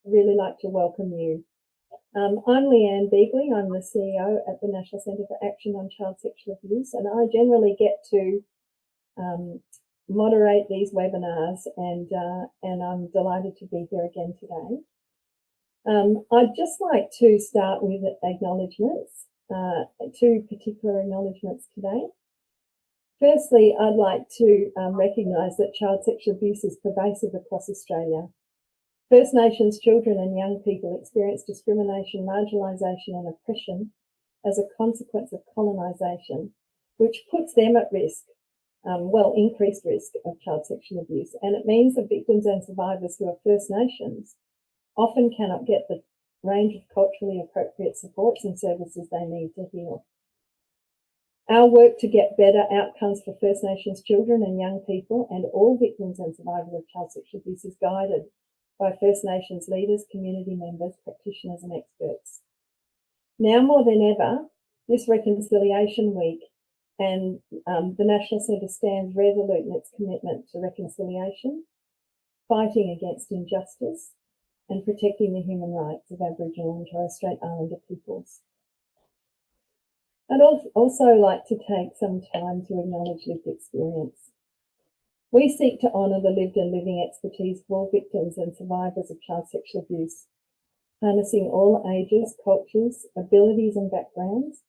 really like to welcome you. I'm Leanne Beagley. I'm the CEO at the National Centre for Action on Child Sexual Abuse, and I generally get to moderate these webinars, and I'm delighted to be here again today. I'd just like to start with acknowledgements, two particular acknowledgements today. Firstly, I'd like to recognise that child sexual abuse is pervasive across Australia. First Nations children and young people experience discrimination, marginalisation and oppression as a consequence of colonisation, which puts them at risk, increased risk of child sexual abuse. And it means that victims and survivors who are First Nations often cannot get the range of culturally appropriate supports and services they need to heal. Our work to get better outcomes for First Nations children and young people and all victims and survivors of child sexual abuse is guided by First Nations leaders, community members, practitioners and experts. Now more than ever, this Reconciliation Week and the National Centre stands resolute in its commitment to reconciliation, fighting against injustice and protecting the human rights of Aboriginal and Torres Strait Islander peoples. I'd also like to take some time to acknowledge lived experience. We seek to honour the lived and living expertise of all victims and survivors of child sexual abuse, harnessing all ages, cultures, abilities and backgrounds,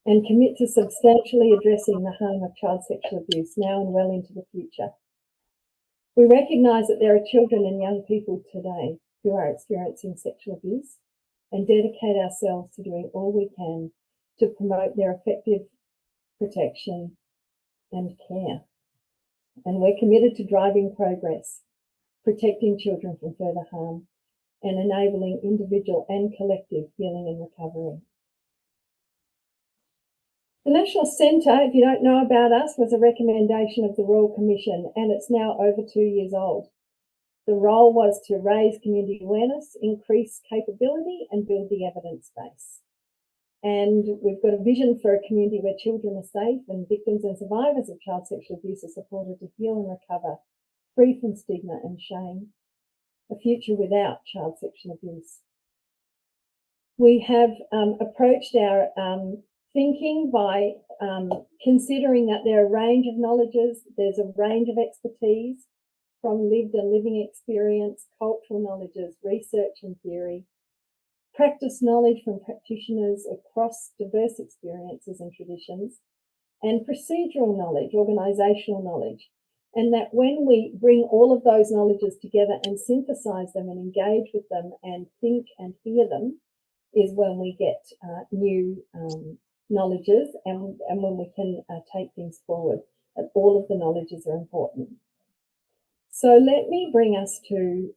and commit to substantially addressing the harm of child sexual abuse now and well into the future. We recognise that there are children and young people today who are experiencing sexual abuse and dedicate ourselves to doing all we can to promote their effective protection and care. And we're committed to driving progress, protecting children from further harm, and enabling individual and collective healing and recovery. The National Centre, if you don't know about us, was a recommendation of the Royal Commission, and it's now over 2 years old. The role was to raise community awareness, increase capability, and build the evidence base. And we've got a vision for a community where children are safe and victims and survivors of child sexual abuse are supported to heal and recover, free from stigma and shame, a future without child sexual abuse. We have approached our thinking by considering that there are a range of knowledges, there's a range of expertise from lived and living experience, cultural knowledges, research and theory, practice knowledge from practitioners across diverse experiences and traditions, and procedural knowledge, organisational knowledge. And that when we bring all of those knowledges together and synthesise them and engage with them and think and hear them is when we get new knowledges and when we can take things forward. And all of the knowledges are important. So let me bring us to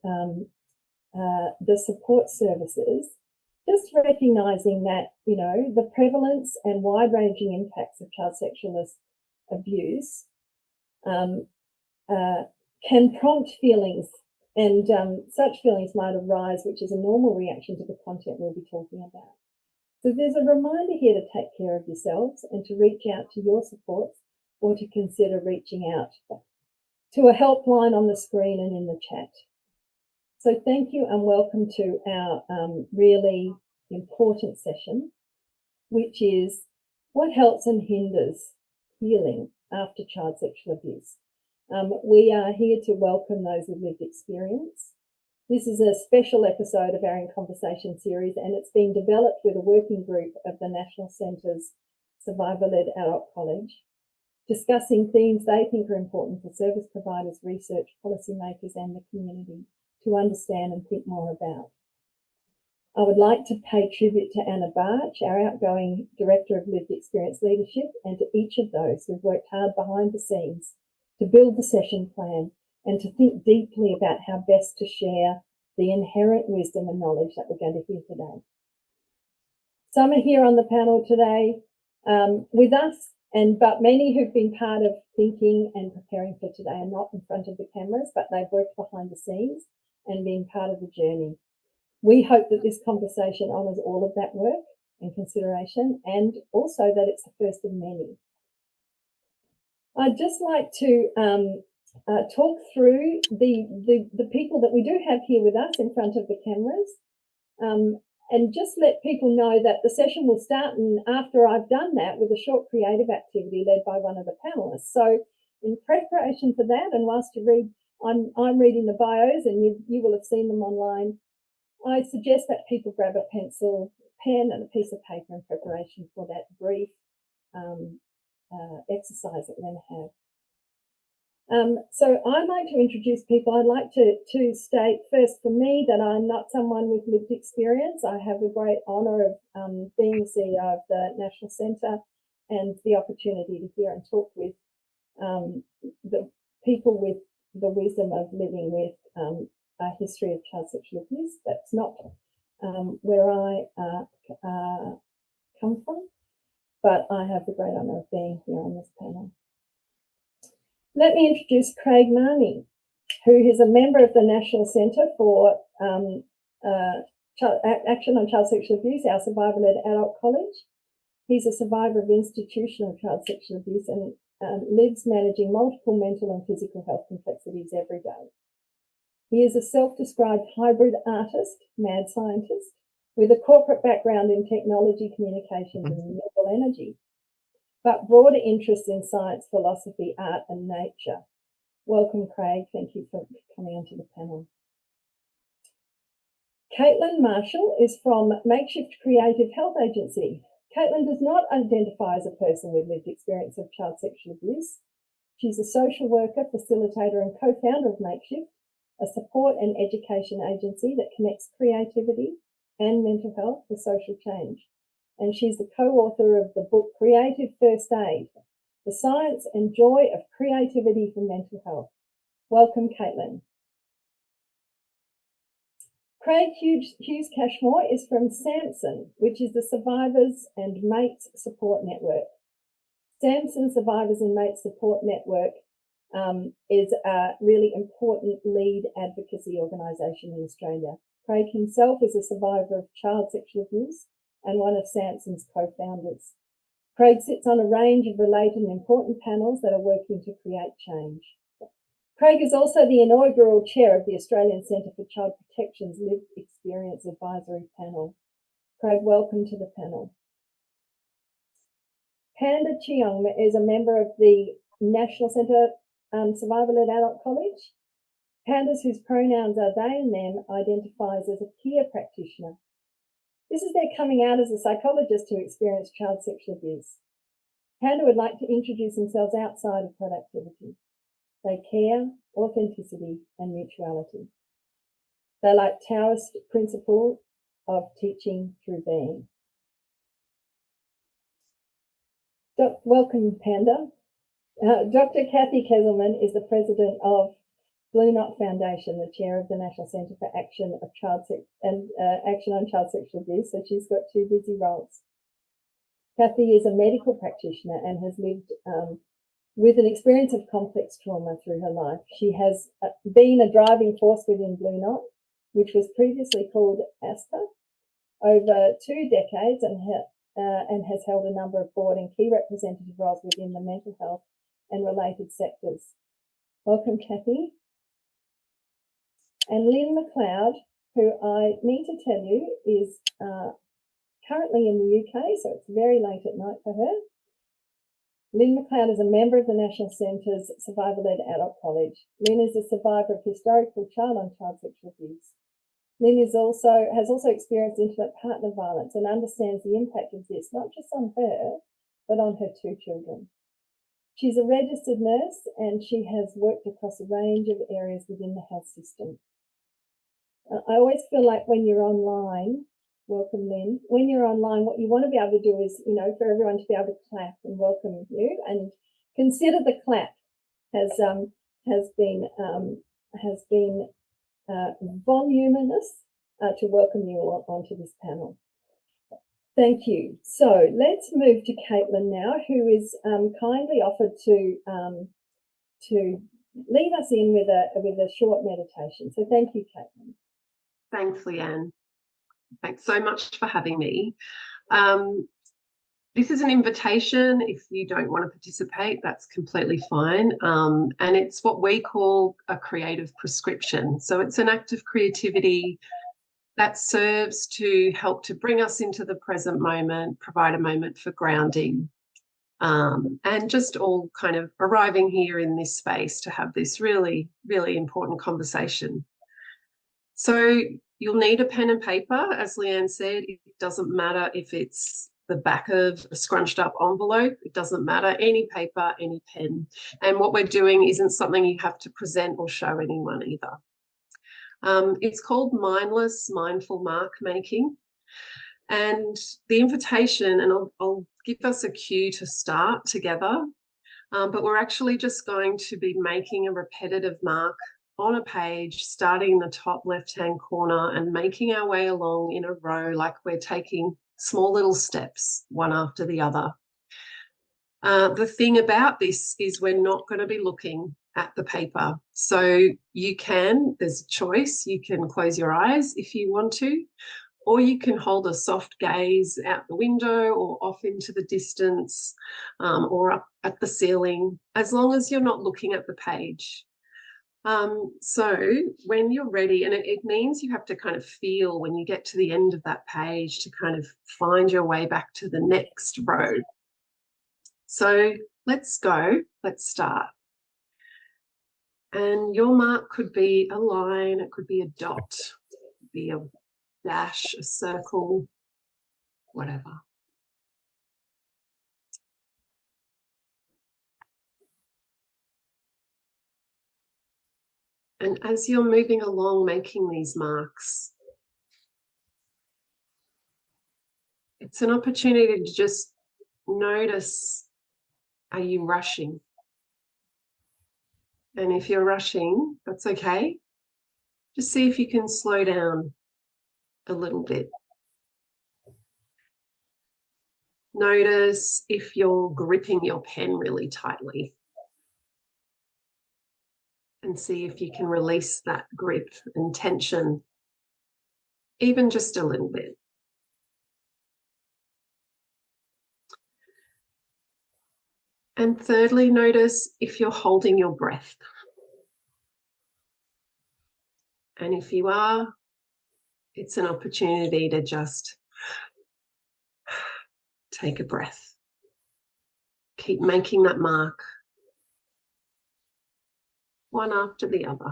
the support services. Just recognising that, you know, the prevalence and wide-ranging impacts of child sexual abuse can prompt feelings, and such feelings might arise, which is a normal reaction to the content we'll be talking about. So there's a reminder here to take care of yourselves and to reach out to your supports or to consider reaching out to a helpline on the screen and in the chat. So thank you and welcome to our really important session, which is what helps and hinders healing after child sexual abuse. We are here to welcome those with lived experience. This is a special episode of our In Conversation series, and it's been developed with a working group of the National Centre's Survivor-led Adult College, discussing themes they think are important for service providers, research, policymakers and the community to understand and think more about. I would like to pay tribute to Anna Barch, our outgoing Director of Lived Experience Leadership, and to each of those who've worked hard behind the scenes to build the session plan and to think deeply about how best to share the inherent wisdom and knowledge that we're going to hear today. Some are here on the panel today with us, but many who've been part of thinking and preparing for today are not in front of the cameras, but they've worked behind the scenes and been part of the journey. We hope that this conversation honours all of that work and consideration, and also that it's the first of many. I'd just like to talk through the people that we do have here with us in front of the cameras, and just let people know that the session will start, and after I've done that, with a short creative activity led by one of the panelists. So in preparation for that, and whilst you read, I'm reading the bios, and you will have seen them online, I suggest that people grab a pencil, pen, and a piece of paper in preparation for that brief exercise that we're going to have. So I'd like to introduce people. I'd like to state first, for me, that I'm not someone with lived experience. I have the great honour of being the CEO of the National Centre and the opportunity to hear and talk with the people with the wisdom of living with a history of child sexual abuse. That's not where I come from, but I have the great honour of being here on this panel. Let me introduce Craig Marnie, who is a member of the National Centre for Action on Child Sexual Abuse, our survivor-led adult college. He's a survivor of institutional child sexual abuse and lives managing multiple mental and physical health complexities every day. He is a self-described hybrid artist, mad scientist, with a corporate background in technology, communications, and renewable energy, but broader interests in science, philosophy, art, and nature. Welcome, Craig. Thank you for coming onto the panel. Caitlin Marshall is from Makeshift Creative Health Agency. Caitlin does not identify as a person with lived experience of child sexual abuse. She's a social worker, facilitator, and co-founder of Makeshift, a support and education agency that connects creativity and mental health for social change. And she's the co-author of the book Creative First Aid, The Science and Joy of Creativity for Mental Health. Welcome, Caitlin. Craig Hughes Cashmore is from Samson, which is the Survivors and Mates Support Network. Samson Survivors and Mates Support Network is a really important lead advocacy organisation in Australia. Craig himself is a survivor of child sexual abuse and one of Samson's co-founders. Craig sits on a range of related and important panels that are working to create change. Craig is also the inaugural chair of the Australian Centre for Child Protection's Lived Experience Advisory Panel. Craig, welcome to the panel. Panda Cheong is a member of the National Centre Survivor-led Adult College. Pandas, whose pronouns are they and them, identifies as a peer practitioner. This is their coming out as a psychologist who experienced child sexual abuse. Panda would like to introduce themselves outside of productivity. They care, authenticity, and mutuality. They like Taoist principle of teaching through being. Welcome, Panda. Dr. Kathy Kesselman is the president of Blue Knot Foundation, the chair of the National Centre for Action on Child Sexual Abuse, so she's got two busy roles. Kathy is a medical practitioner and has lived with an experience of complex trauma through her life. She has been a driving force within Blue Knot, which was previously called ASPA, over 2 decades, and has held a number of board and key representative roles within the mental health and related sectors. Welcome, Kathy. And Lynn McLeod, who I need to tell you is currently in the UK, so it's very late at night for her. Lynn McLeod is a member of the National Centre's Survivor-led Adult College. Lynn is a survivor of historical child on child sexual abuse. Lynn has also experienced intimate partner violence and understands the impact of this, not just on her, but on her 2 children. She's a registered nurse and she has worked across a range of areas within the health system. I always feel like when you're online, welcome Lynn, when you're online, what you want to be able to do is, for everyone to be able to clap and welcome you, and consider the clap has been voluminous to welcome you all onto this panel. Thank you. So let's move to Caitlin now, who is kindly offered to lead us in with a short meditation. So thank you, Caitlin. Thanks, Leanne. Thanks so much for having me. This is an invitation. If you don't want to participate, that's completely fine. And it's what we call a creative prescription. So it's an act of creativity that serves to help to bring us into the present moment, provide a moment for grounding, and just all kind of arriving here in this space to have this really, really important conversation. So you'll need a pen and paper, as Leanne said. It doesn't matter if it's the back of a scrunched up envelope. It doesn't matter, any paper, any pen. And what we're doing isn't something you have to present or show anyone either. It's called mindless, mindful mark making. And the invitation, and I'll give us a cue to start together, but we're actually just going to be making a repetitive mark on a page, starting in the top left-hand corner and making our way along in a row like we're taking small little steps, one after the other. The thing about this is we're not going to be looking at the paper. So there's a choice. You can close your eyes if you want to, or you can hold a soft gaze out the window or off into the distance, or up at the ceiling, as long as you're not looking at the page. So when you're ready, and it means you have to kind of feel when you get to the end of that page to kind of find your way back to the next row. So let's go, let's start. And your mark could be a line, it could be a dot, it could be a dash, a circle, whatever. And as you're moving along making these marks, it's an opportunity to just notice, are you rushing? And if you're rushing, that's okay. Just see if you can slow down a little bit. Notice if you're gripping your pen really tightly. And see if you can release that grip and tension, even just a little bit. And thirdly, notice if you're holding your breath. And if you are, it's an opportunity to just take a breath. Keep making that mark, one after the other.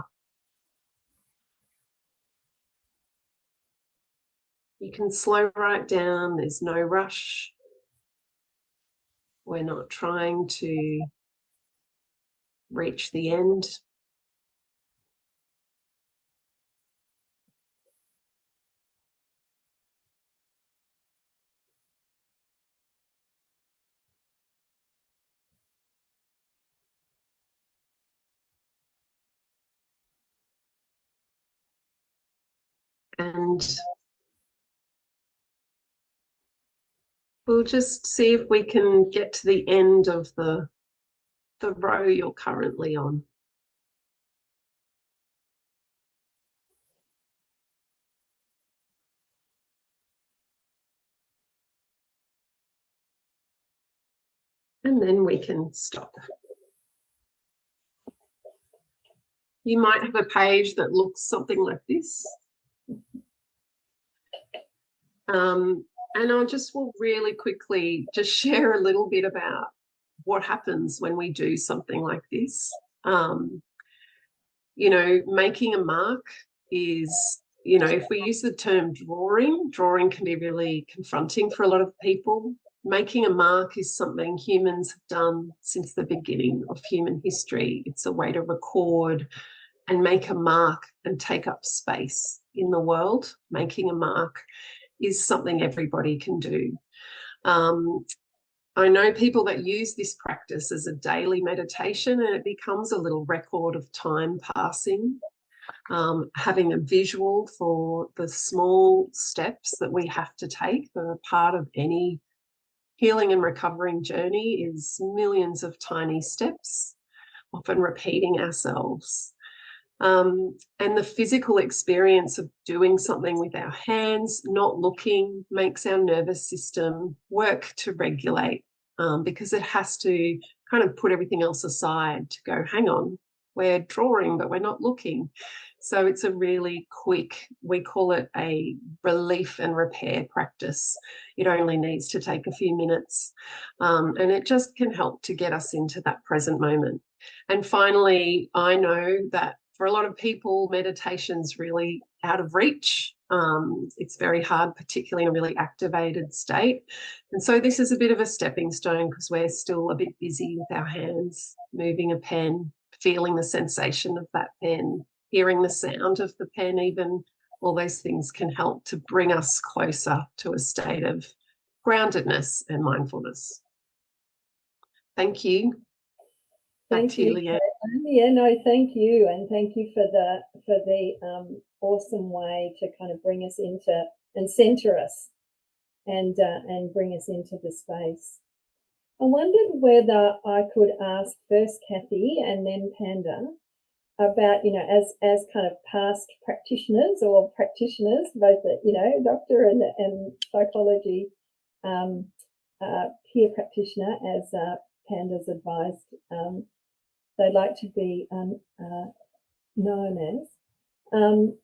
You can slow right down, there's no rush. We're not trying to reach the end. And we'll just see if we can get to the end of the row you're currently on. And then we can stop. You might have a page that looks something like this. And I just will really quickly just share a little bit about what happens when we do something like this. You know, making a mark is, you know, if we use the term drawing can be really confronting for a lot of people. Making a mark is something humans have done since the beginning of human history. It's a way to record and make a mark and take up space in the world. Making a mark is something everybody can do. I know people that use this practice as a daily meditation, and it becomes a little record of time passing. Having a visual for the small steps that we have to take that are part of any healing and recovering journey is millions of tiny steps, often repeating ourselves. And the physical experience of doing something with our hands, not looking, makes our nervous system work to regulate, because it has to kind of put everything else aside to go, hang on, we're drawing, but we're not looking. So it's a really quick, we call it a relief and repair practice. It only needs to take a few minutes, and it just can help to get us into that present moment. And finally, I know that for a lot of people, meditation's really out of reach. It's very hard, particularly in a really activated state. And so this is a bit of a stepping stone because we're still a bit busy with our hands, moving a pen, feeling the sensation of that pen, hearing the sound of the pen even. All those things can help to bring us closer to a state of groundedness and mindfulness. Thank you. Back to you, Leanne. Yeah, no, thank you, and thank you for the awesome way to kind of bring us into and center us, and bring us into the space. I wondered whether I could ask first Kathy and then Panda about, you know, as kind of past practitioners or practitioners, both the, you know, doctor and psychology peer practitioner, as Panda's advised they'd like to be known as.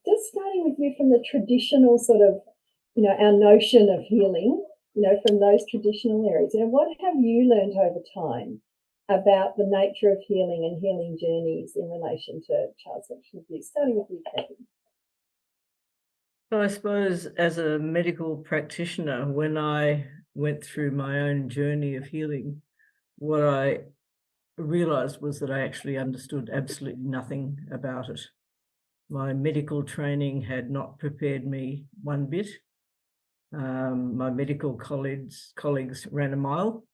Just starting with you from the traditional sort of, you know, our notion of healing, you know, from those traditional areas, you know, what have you learned over time about the nature of healing and healing journeys in relation to child sexual abuse? Starting with you, Kathy. Well, I suppose as a medical practitioner, when I went through my own journey of healing, what I realized was that I actually understood absolutely nothing about it. My medical training had not prepared me one bit. My medical colleagues ran a mile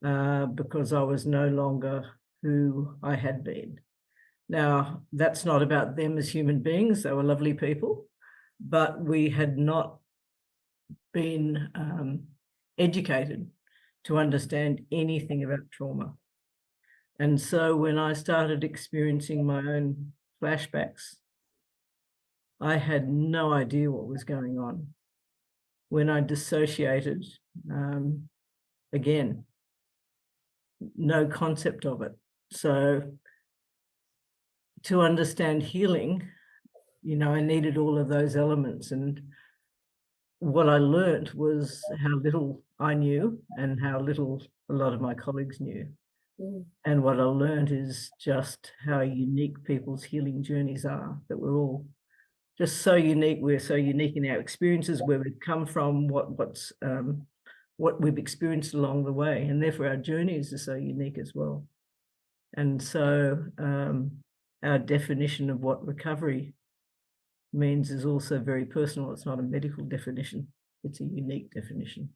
because I was no longer who I had been. Now, that's not about them as human beings. They were lovely people, but we had not been educated to understand anything about trauma. And so when I started experiencing my own flashbacks, I had no idea what was going on. When I dissociated, again, no concept of it. So to understand healing, you know, I needed all of those elements. And what I learned was how little I knew and how little a lot of my colleagues knew. And what I learned is just how unique people's healing journeys are, that we're all just so unique. We're so unique in our experiences, where we've come from, what we've experienced along the way, and therefore our journeys are so unique as well. And so our definition of what recovery means is also very personal. It's not a medical definition, it's a unique definition.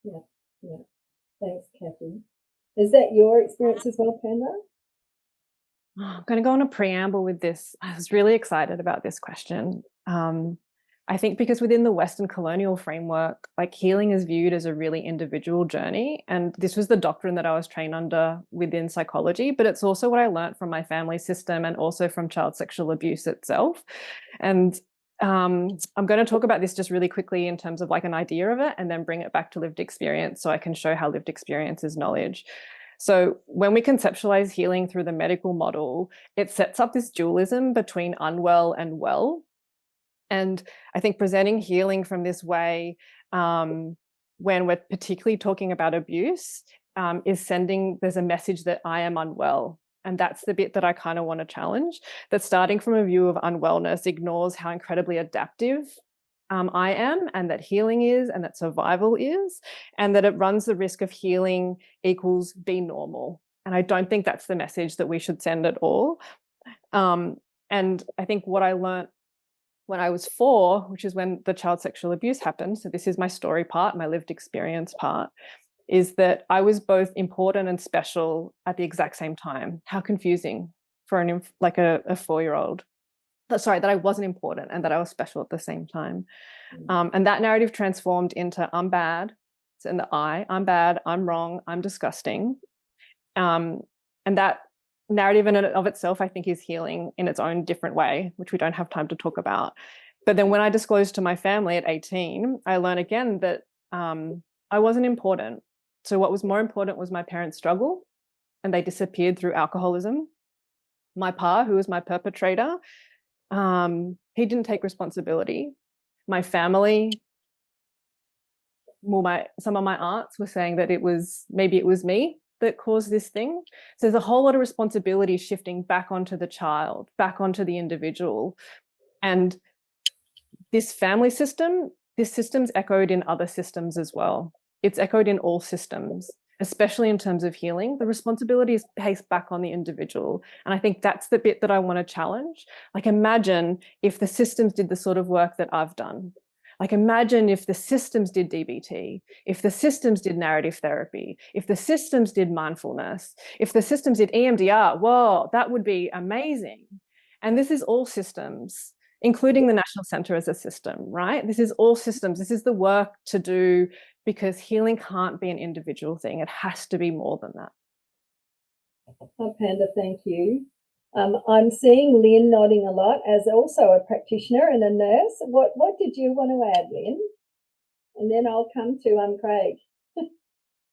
Yeah, yeah. Thanks, Kathy. Is that your experience as well, Panda? I'm going to go on a preamble with this. I was really excited about this question. I think because within the Western colonial framework, like, healing is viewed as a really individual journey. And this was the doctrine that I was trained under within psychology, but it's also what I learned from my family system and also from child sexual abuse itself. And I'm going to talk about this just really quickly in terms of like an idea of it, and then bring it back to lived experience so I can show how lived experience is knowledge. So when we conceptualize healing through the medical model, it sets up this dualism between unwell and well. And I think presenting healing from this way, when we're particularly talking about abuse, is there's a message that I am unwell. And that's the bit that I kind of want to challenge, that starting from a view of unwellness ignores how incredibly adaptive I am, and that healing is, and that survival is, and that it runs the risk of healing equals be normal. And I don't think that's the message that we should send at all. And I think what I learned when I was 4, which is when the child sexual abuse happened, so this is my story part, my lived experience part, is that I was both important and special at the exact same time. How confusing for a 4-year-old. Sorry, that I wasn't important and that I was special at the same time. And that narrative transformed into I'm bad. It's in the I'm bad, I'm wrong, I'm disgusting. And that narrative in and of itself, I think, is healing in its own different way, which we don't have time to talk about. But then when I disclosed to my family at 18, I learned again that I wasn't important. So what was more important was my parents' struggle, and they disappeared through alcoholism. My pa, who was my perpetrator, he didn't take responsibility. My family, well, some of my aunts were saying that maybe it was me that caused this thing. So there's a whole lot of responsibility shifting back onto the child, back onto the individual. And this family system, this system's echoed in other systems as well. It's echoed in all systems, especially in terms of healing. The responsibility is placed back on the individual. And I think that's the bit that I want to challenge. Like, imagine if the systems did the sort of work that I've done. Like, imagine if the systems did DBT, if the systems did narrative therapy, if the systems did mindfulness, if the systems did EMDR. Whoa, that would be amazing. And this is all systems, including the National Centre as a system, right? This is all systems. This is the work to do, because healing can't be an individual thing. It has to be more than that. Oh, Panda, thank you. I'm seeing Lynn nodding a lot, as also a practitioner and a nurse. What did you want to add, Lynn? And then I'll come to Craig.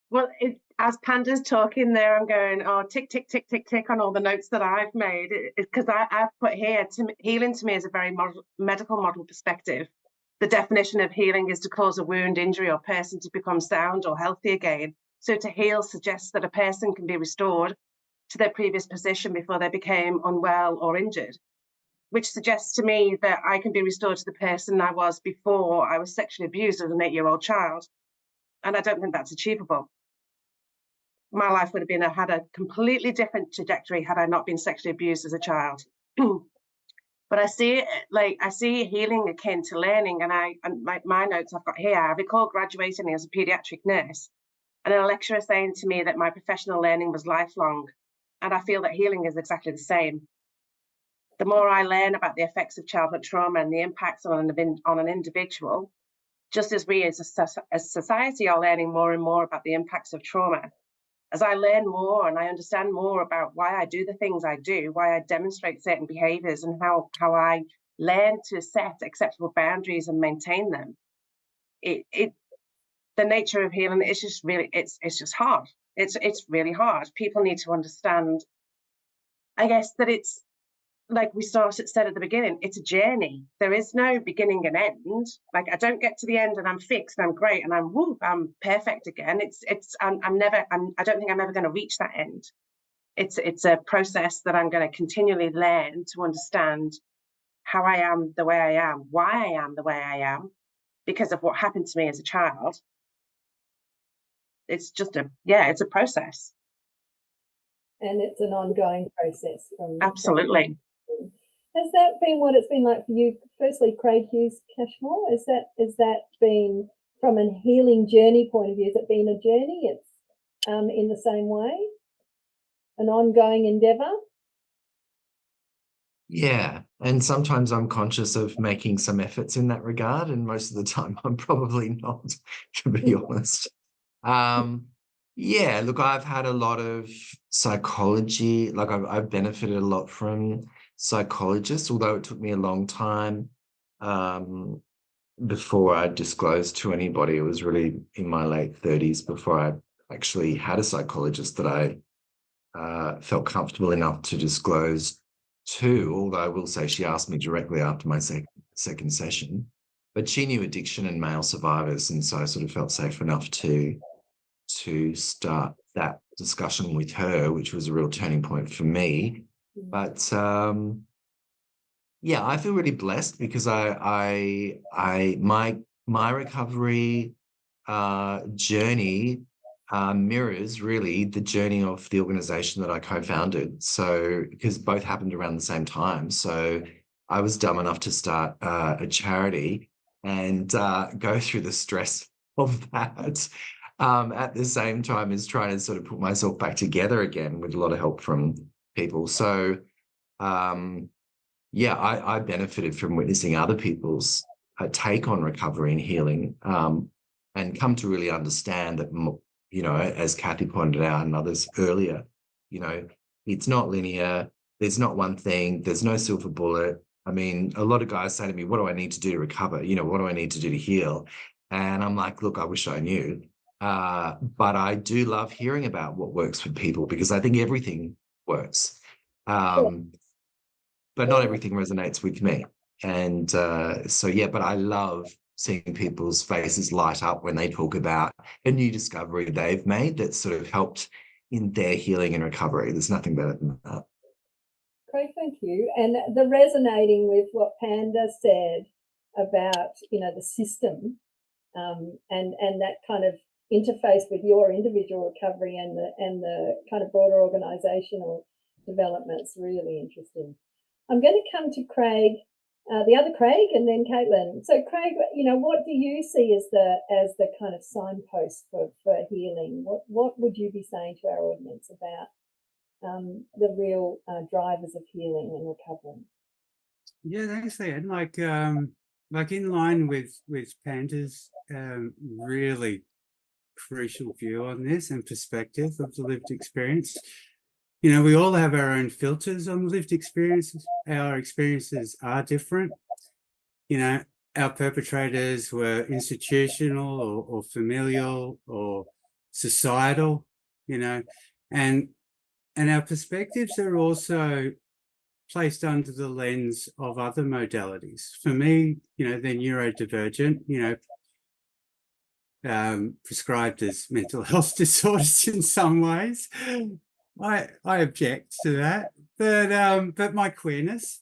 Well, as Panda's talking there, I'm going, oh, tick, tick, tick, tick, tick on all the notes that I've made. Because I've put here, healing to me is a very medical model perspective. The definition of healing is to cause a wound, injury, or person to become sound or healthy again. So to heal suggests that a person can be restored to their previous position before they became unwell or injured, which suggests to me that I can be restored to the person I was before I was sexually abused as an 8-year-old child. And I don't think that's achievable. My life would have had a completely different trajectory had I not been sexually abused as a child. But I see healing akin to learning, and my notes I've got here. I recall graduating as a paediatric nurse, and a lecturer saying to me that my professional learning was lifelong, and I feel that healing is exactly the same. The more I learn about the effects of childhood trauma and the impacts on an individual, just as we as a society are learning more and more about the impacts of trauma. As I learn more and I understand more about why I do the things I do, why I demonstrate certain behaviors, and how I learn to set acceptable boundaries and maintain them, the nature of healing is just really, it's just hard. It's really hard. People need to understand, I guess, that it's like we said at the beginning, it's a journey. There is no beginning and end. Like, I don't get to the end and I'm fixed and I'm great and I'm perfect again. I don't think I'm ever going to reach that end. It's a process that I'm going to continually learn to understand how I am the way I am, why I am the way I am, because of what happened to me as a child. It's just it's a process. And it's an ongoing process. Absolutely. Has that been what it's been like for you? Firstly, Craig Hughes Cashmore, is that been, from a healing journey point of view, has it been a journey? It's in the same way, an ongoing endeavour? Yeah, and sometimes I'm conscious of making some efforts in that regard, and most of the time I'm probably not, to be honest. Yeah, look, I've had a lot of psychology, like I've benefited a lot from psychologists, although it took me a long time before I disclosed to anybody. It was really in my late 30s before I actually had a psychologist that I felt comfortable enough to disclose to, although I will say she asked me directly after my second session. But she knew addiction and male survivors, and so I sort of felt safe enough to start that discussion with her, which was a real turning point for me. But yeah, I feel really blessed because my recovery journey mirrors really the journey of the organization that I co-founded. So, because both happened around the same time. So I was dumb enough to start a charity and go through the stress of that at the same time as trying to sort of put myself back together again with a lot of help from people. So yeah, I benefited from witnessing other people's take on recovery and healing, and come to really understand that, you know, as Kathy pointed out and others earlier, you know, It's not linear. There's not one thing. There's no silver bullet. I mean, a lot of guys say to me, what do I need to do to recover? You know, what do I need to do to heal? And I'm like, look, I wish I knew. But I do love hearing about what works for people, because I think everything works. But not everything resonates with me. And so, yeah, but I love seeing people's faces light up when they talk about a new discovery they've made that's sort of helped in their healing and recovery. There's nothing better than that. Great, thank you. And the resonating with what Panda said about, you know, the system, and that kind of interface with your individual recovery and the kind of broader organisational development's really interesting. I'm going to come to Craig, the other Craig, and then Caitlin. So Craig, you know, what do you see as the kind of signpost for healing? What would you be saying to our audience about the real drivers of healing and recovery? Yeah, thanks, Leanne. Like in line with Panda's really crucial view on this and perspective of the lived experience. You know, we all have our own filters on lived experiences. Our experiences are different. You know, our perpetrators were institutional or familial or societal, you know, and our perspectives are also placed under the lens of other modalities. For me, you know, they're neurodivergent, you know, prescribed as mental health disorders in some ways. I object to that, but my queerness,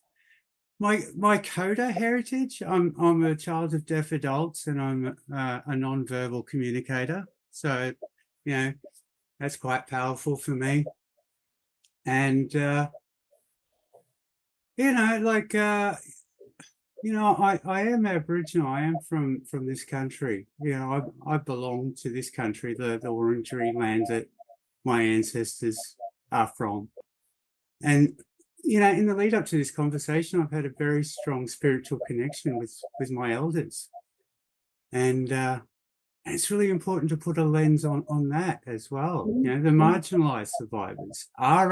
my coda heritage. I'm a child of deaf adults, and I'm a non-verbal communicator. So, you know, that's quite powerful for me. And you know, like you know, I am Aboriginal. I am from this country. You know, I belong to this country, the Wurundjeri land that my ancestors are from. And, you know, in the lead up to this conversation, I've had a very strong spiritual connection with my elders. And it's really important to put a lens on that as well. You know, the marginalised survivors are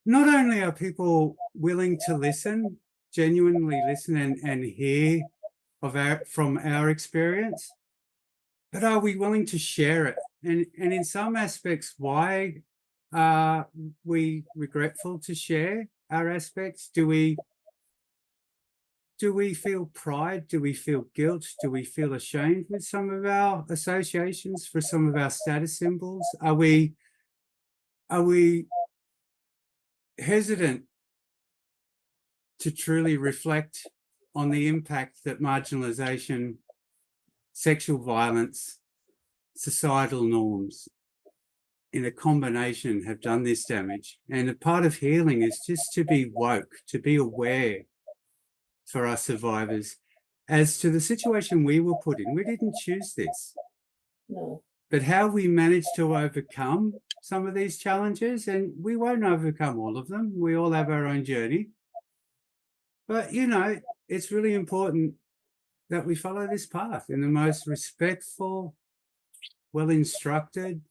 not only are people willing to listen, genuinely listen and hear from our experience, but are we willing to share it? And in some aspects, why are we regretful to share our aspects? Do we feel pride? Do we feel guilt? Do we feel ashamed with some of our associations, for some of our status symbols? Are we hesitant to truly reflect on the impact that marginalisation, sexual violence, societal norms in a combination have done this damage? And a part of healing is just to be woke, to be aware for our survivors as to the situation we were put in. We didn't choose this. No. But how we managed to overcome some of these challenges, and we won't overcome all of them. We all have our own journey. But, you know, it's really important that we follow this path in the most respectful, well-instructed,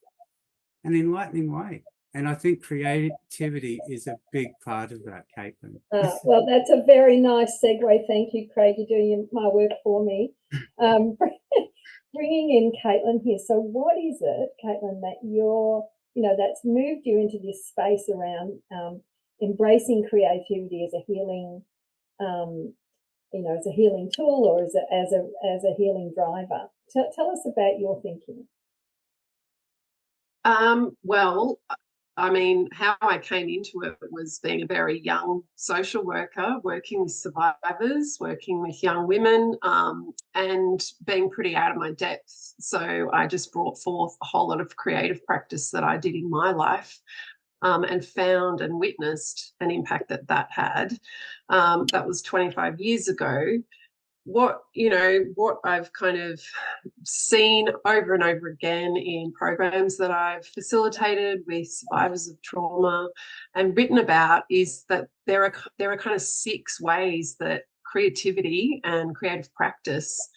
and enlightening way. And I think creativity is a big part of that, Caitlin. Well, that's a very nice segue. Thank you, Craig. You're doing my work for me. Bringing in Caitlin here. So what is it, Caitlin, that that's moved you into this space around embracing creativity as a healing, as a healing tool, or as a healing driver? Tell us about your thinking. Well, I mean, how I came into it was being a very young social worker, working with survivors, working with young women, and being pretty out of my depth. So I just brought forth a whole lot of creative practice that I did in my life, and found and witnessed an impact that had. That was 25 years ago. What I've kind of seen over and over again in programs that I've facilitated with survivors of trauma and written about is that there are kind of 6 ways that creativity and creative practice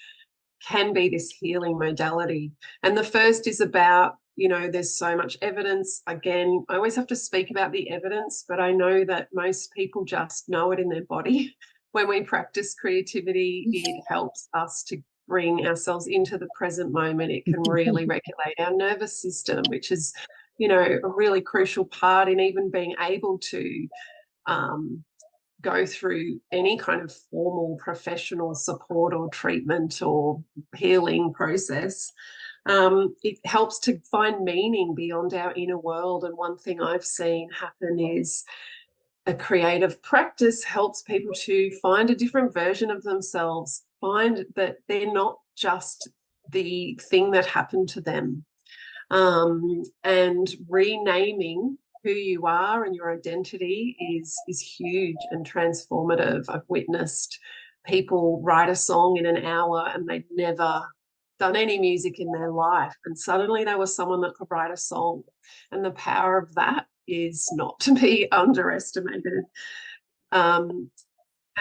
can be this healing modality. And the first is about, you know, there's so much evidence. Again, I always have to speak about the evidence, but I know that most people just know it in their body. When we practice creativity, it helps us to bring ourselves into the present moment. It can really regulate our nervous system, which is, you know, a really crucial part in even being able to go through any kind of formal professional support or treatment or healing process. It helps to find meaning beyond our inner world. And one thing I've seen happen is a creative practice helps people to find a different version of themselves, find that they're not just the thing that happened to them, and renaming who you are and your identity is huge and transformative. I've witnessed people write a song in an hour and they'd never done any music in their life, and suddenly they were someone that could write a song. And the power of that is not to be underestimated. And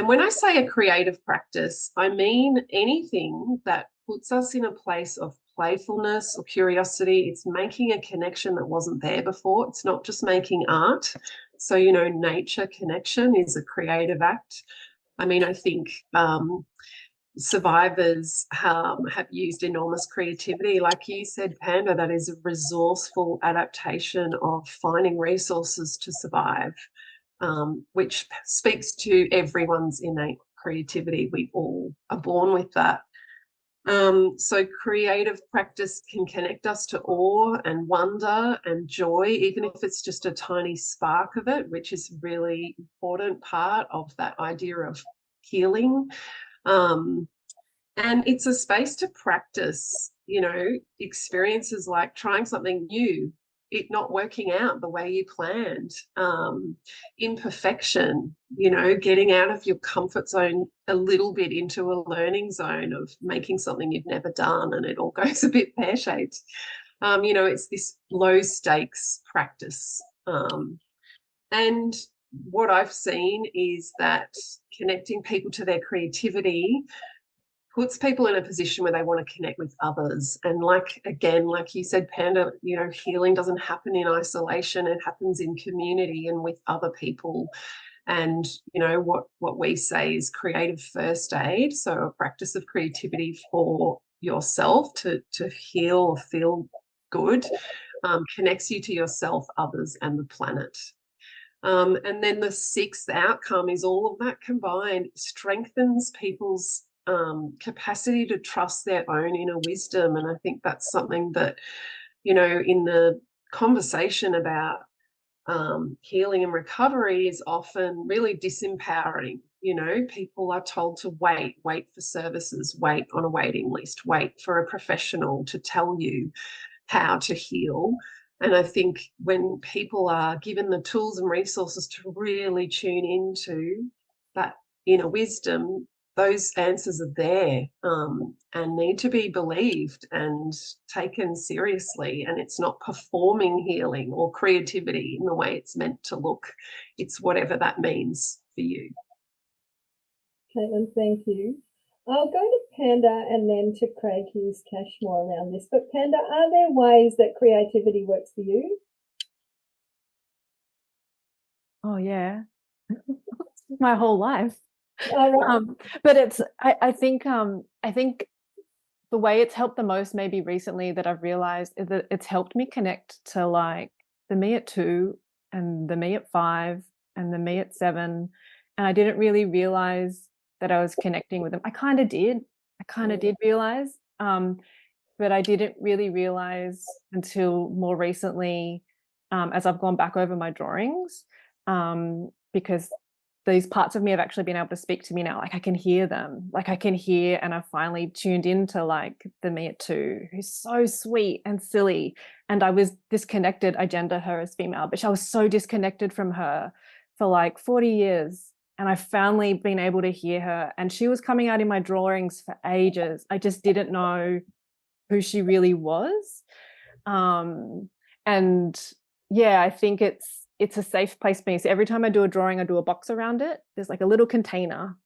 when I say a creative practice, I mean anything that puts us in a place of playfulness or curiosity. It's making a connection that wasn't there before. It's not just making art. So, you know, nature connection is a creative act. I mean, I think survivors have used enormous creativity. Like you said, Panda, that is a resourceful adaptation of finding resources to survive, which speaks to everyone's innate creativity. We all are born with that. So creative practice can connect us to awe and wonder and joy, even if it's just a tiny spark of it, which is a really important part of that idea of healing. And it's a space to practice, you know, experiences like trying something new, it not working out the way you planned, imperfection, you know, getting out of your comfort zone a little bit into a learning zone of making something you've never done and it all goes a bit pear-shaped. You know, it's this low stakes practice. And what I've seen is that connecting people to their creativity puts people in a position where they want to connect with others. And like you said, Panda, you know, healing doesn't happen in isolation. It happens in community and with other people. And, you know, what we say is creative first aid. So a practice of creativity for yourself to heal or feel good, connects you to yourself, others, and the planet. And then the sixth outcome is all of that combined strengthens people's capacity to trust their own inner wisdom. And I think that's something that, you know, in the conversation about healing and recovery is often really disempowering. You know, people are told to wait for services, wait on a waiting list, wait for a professional to tell you how to heal. And I think when people are given the tools and resources to really tune into that inner wisdom, those answers are there, and need to be believed and taken seriously. And it's not performing healing or creativity in the way it's meant to look. It's whatever that means for you. Caitlin, thank you. I'll go to Panda and then to Craig Hughes Cashmore around this. But Panda, are there ways that creativity works for you? Oh, yeah. My whole life. All right. But it's I think the way it's helped the most maybe recently that I've realized is that it's helped me connect to like the me at 2 and the me at 5 and the me at 7. And I didn't really realize that I was connecting with them. I kind of did realize, but I didn't really realize until more recently, as I've gone back over my drawings, because these parts of me have actually been able to speak to me now. Like I can hear them, like I can hear, and I've finally tuned into like the me at 2, who's so sweet and silly. And I was disconnected. I gender her as female, but I was so disconnected from her for like 40 years. And I've finally been able to hear her. And she was coming out in my drawings for ages. I just didn't know who she really was. And yeah, I think it's a safe place for me. So every time I do a drawing, I do a box around it. There's like a little container.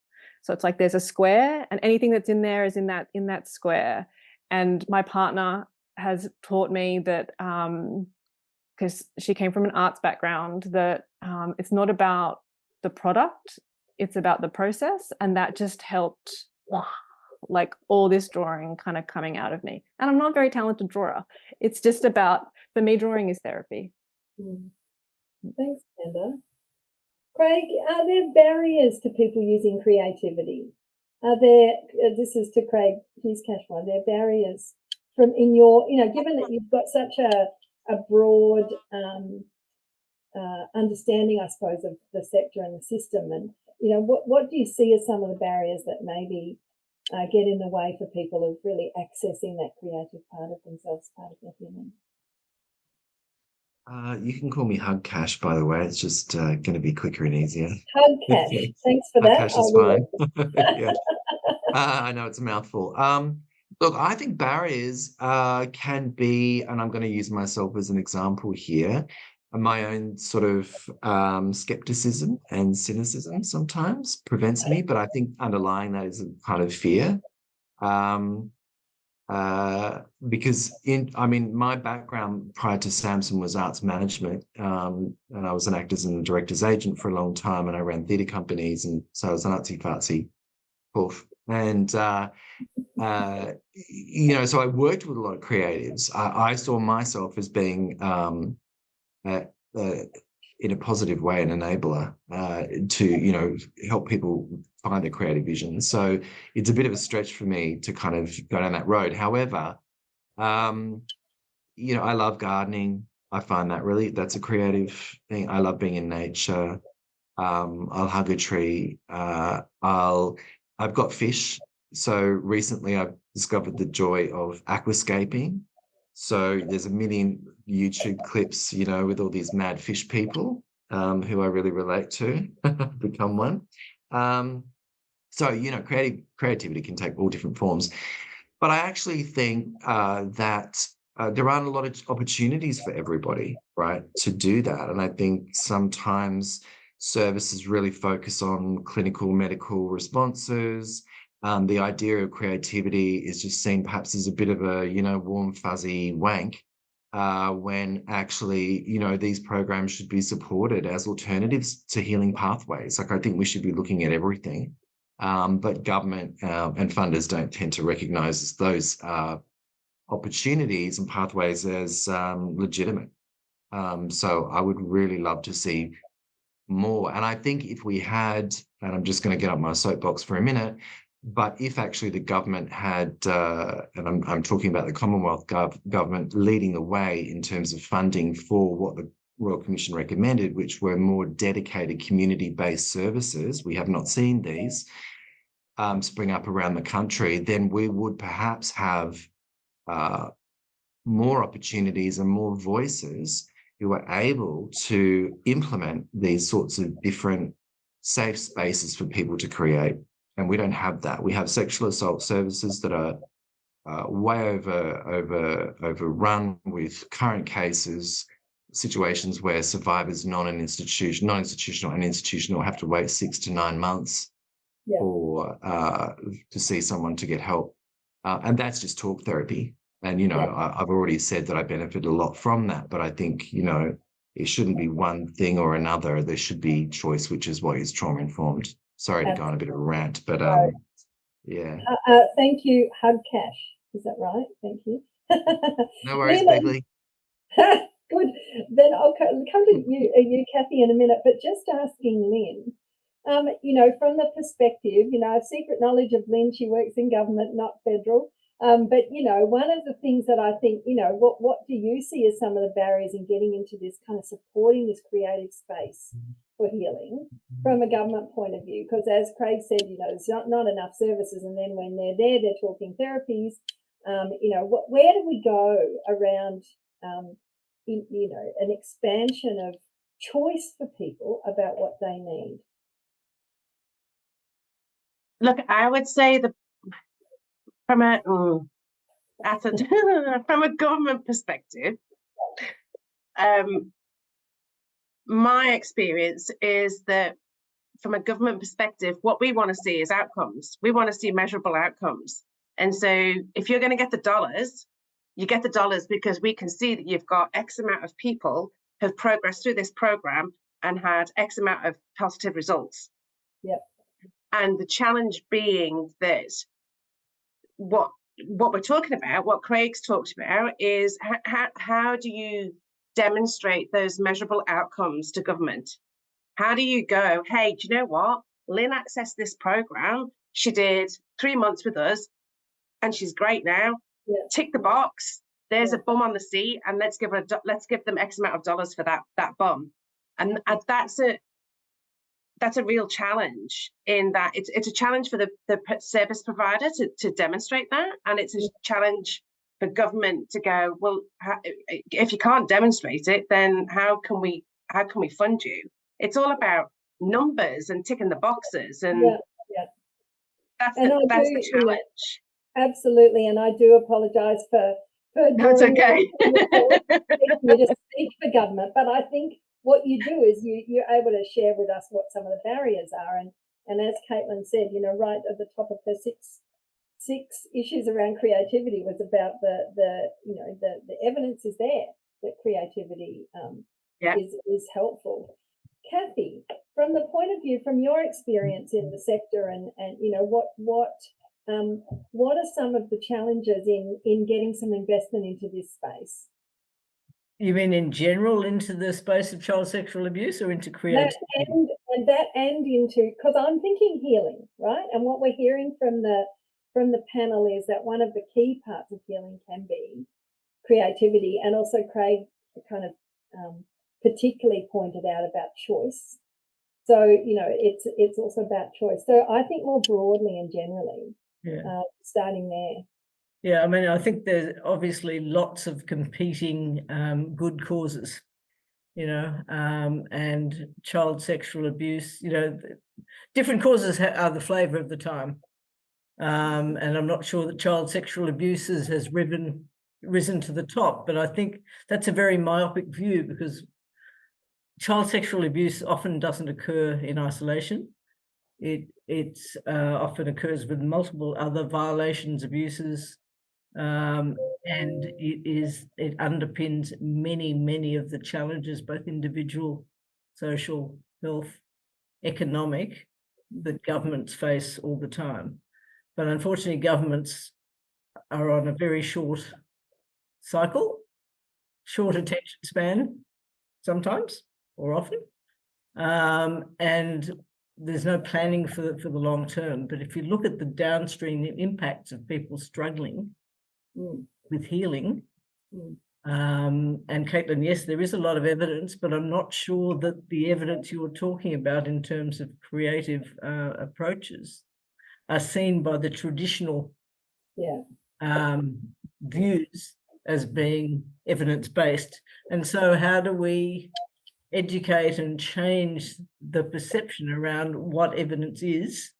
So it's like there's a square and anything that's in there is in that square. And my partner has taught me that, because she came from an arts background, that it's not about the product, it's about the process. And that just helped, like, all this drawing kind of coming out of me. And I'm not a very talented drawer. It's just about, for me, drawing is therapy. Thanks, Amanda. Craig, are there barriers to people using creativity? Are there, this is to Craig Hughes-Cashman, are there barriers from in your, given that you've got such a broad understanding, I suppose, of the sector and the system, and, what do you see as some of the barriers that maybe get in the way for people of really accessing that creative part of themselves, part of their healing? You can call me Hug Cash, by the way. It's just going to be quicker and easier. Hug Cash. Thanks for that. Hug Cash is fine. Yeah. I know it's a mouthful. Look, I think barriers can be, and I'm going to use myself as an example here, my own sort of skepticism and cynicism sometimes prevents me, but I think underlying that is a kind of fear. Because my background prior to Samson was arts management, and I was an actors and directors agent for a long time, and I ran theatre companies, and so I was an artsy-fartsy poof. And so I worked with a lot of creatives. I saw myself as being in a positive way an enabler to help people find their creative vision. So it's a bit of a stretch for me to kind of go down that road. However, I love gardening. I find that's a creative thing. I love being in nature. I'll hug a tree. I've got fish. So recently I've discovered the joy of aquascaping. So there's a million YouTube clips, with all these mad fish people who I really relate to. Become one. So, creativity can take all different forms. But I actually think that there aren't a lot of opportunities for everybody, right, to do that. And I think sometimes services really focus on clinical medical responses. The idea of creativity is just seen perhaps as a bit of a, warm, fuzzy wank, when actually, these programs should be supported as alternatives to healing pathways. Like, I think we should be looking at everything. But government and funders don't tend to recognise those opportunities and pathways as legitimate. So I would really love to see more. And I think if we had, and I'm just going to get up my soapbox for a minute, but if actually the government had, and I'm talking about the Commonwealth government leading the way in terms of funding for what the Royal Commission recommended, which were more dedicated community-based services, we have not seen these spring up around the country, then we would perhaps have more opportunities and more voices who are able to implement these sorts of different safe spaces for people to create. And we don't have that. We have sexual assault services that are way overrun with current cases, situations where survivors non-institutional and institutional have to wait 6 to 9 months for to see someone to get help. And that's just talk therapy. And, I've already said that I benefit a lot from that, but I think, it shouldn't be one thing or another. There should be choice, which is what is trauma-informed. Sorry to go on a bit of a rant, but yeah. Thank you, Hug Cash. Is that right? Thank you. No worries, Beagley. Good. Then I'll come to you, Kathy, in a minute. But just asking Lynn, from the perspective, secret knowledge of Lynn, she works in government, not federal. But one of the things that I think, what do you see as some of the barriers in getting into this kind of supporting this creative space for healing from a government point of view? Because as Craig said, there's not enough services, and then when they're there, they're talking therapies. Where do we go around, an expansion of choice for people about what they need? Look, I would say from a government perspective, my experience is that from a government perspective, what we want to see is outcomes. We want to see measurable outcomes. And so if you're going to get the dollars, you get the dollars because we can see that you've got X amount of people have progressed through this program and had X amount of positive results. Yep. And the challenge being that what we're talking about, what Craig's talked about, is how do you demonstrate those measurable outcomes to government? How do you go, hey, do you know what? Lynn accessed this program. She did 3 months with us and she's great now. Yeah. Tick the box. There's a bum on the seat, and let's give them X amount of dollars for that bum. And that's a real challenge, in that it's a challenge for the service provider to demonstrate that, and it's a challenge for government to go, well, if you can't demonstrate it, then how can we fund you? It's all about numbers and ticking the boxes, and that's the challenge. Absolutely, and I do apologise for that's okay. You just speak for government, but I think what you do is you're able to share with us what some of the barriers are, and as Caitlin said, right at the top of her six issues around creativity was about the evidence is there that creativity is helpful. Kathy, from the point of view, from your experience in the sector, and what are some of the challenges in getting some investment into this space? You mean in general into the space of child sexual abuse, or into creativity? And into, because I'm thinking healing, right? And what we're hearing from the panel is that one of the key parts of healing can be creativity, and also Craig kind of particularly pointed out about choice. So it's also about choice. So I think more broadly and generally, starting there. Yeah, I mean, I think there's obviously lots of competing good causes, and child sexual abuse, different causes are the flavour of the time. And I'm not sure that child sexual abuse has risen to the top, but I think that's a very myopic view, because child sexual abuse often doesn't occur in isolation. It often occurs with multiple other violations, abuses, and it underpins many of the challenges, both individual, social, health, economic, that governments face all the time. But unfortunately, governments are on a very short cycle, short attention span sometimes, or often, and there's no planning for the long term. But if you look at the downstream impacts of people struggling with healing, and Caitlin, yes, there is a lot of evidence, but I'm not sure that the evidence you're talking about in terms of creative approaches are seen by the traditional views as being evidence-based. And so how do we educate and change the perception around what evidence is,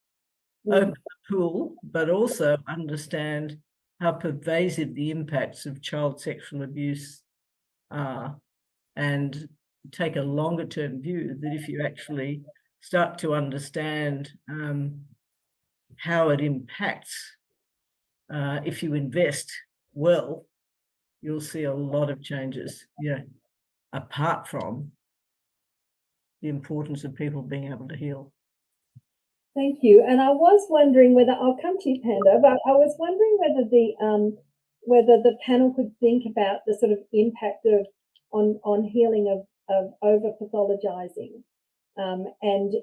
open the pool, but also understand how pervasive the impacts of child sexual abuse are, and take a longer term view that if you actually start to understand how it impacts, if you invest well, you'll see a lot of changes, apart from the importance of people being able to heal. Thank you. And I was wondering whether, I'll come to you, Panda, but I was wondering whether the panel could think about the sort of impact on healing of over-pathologizing, and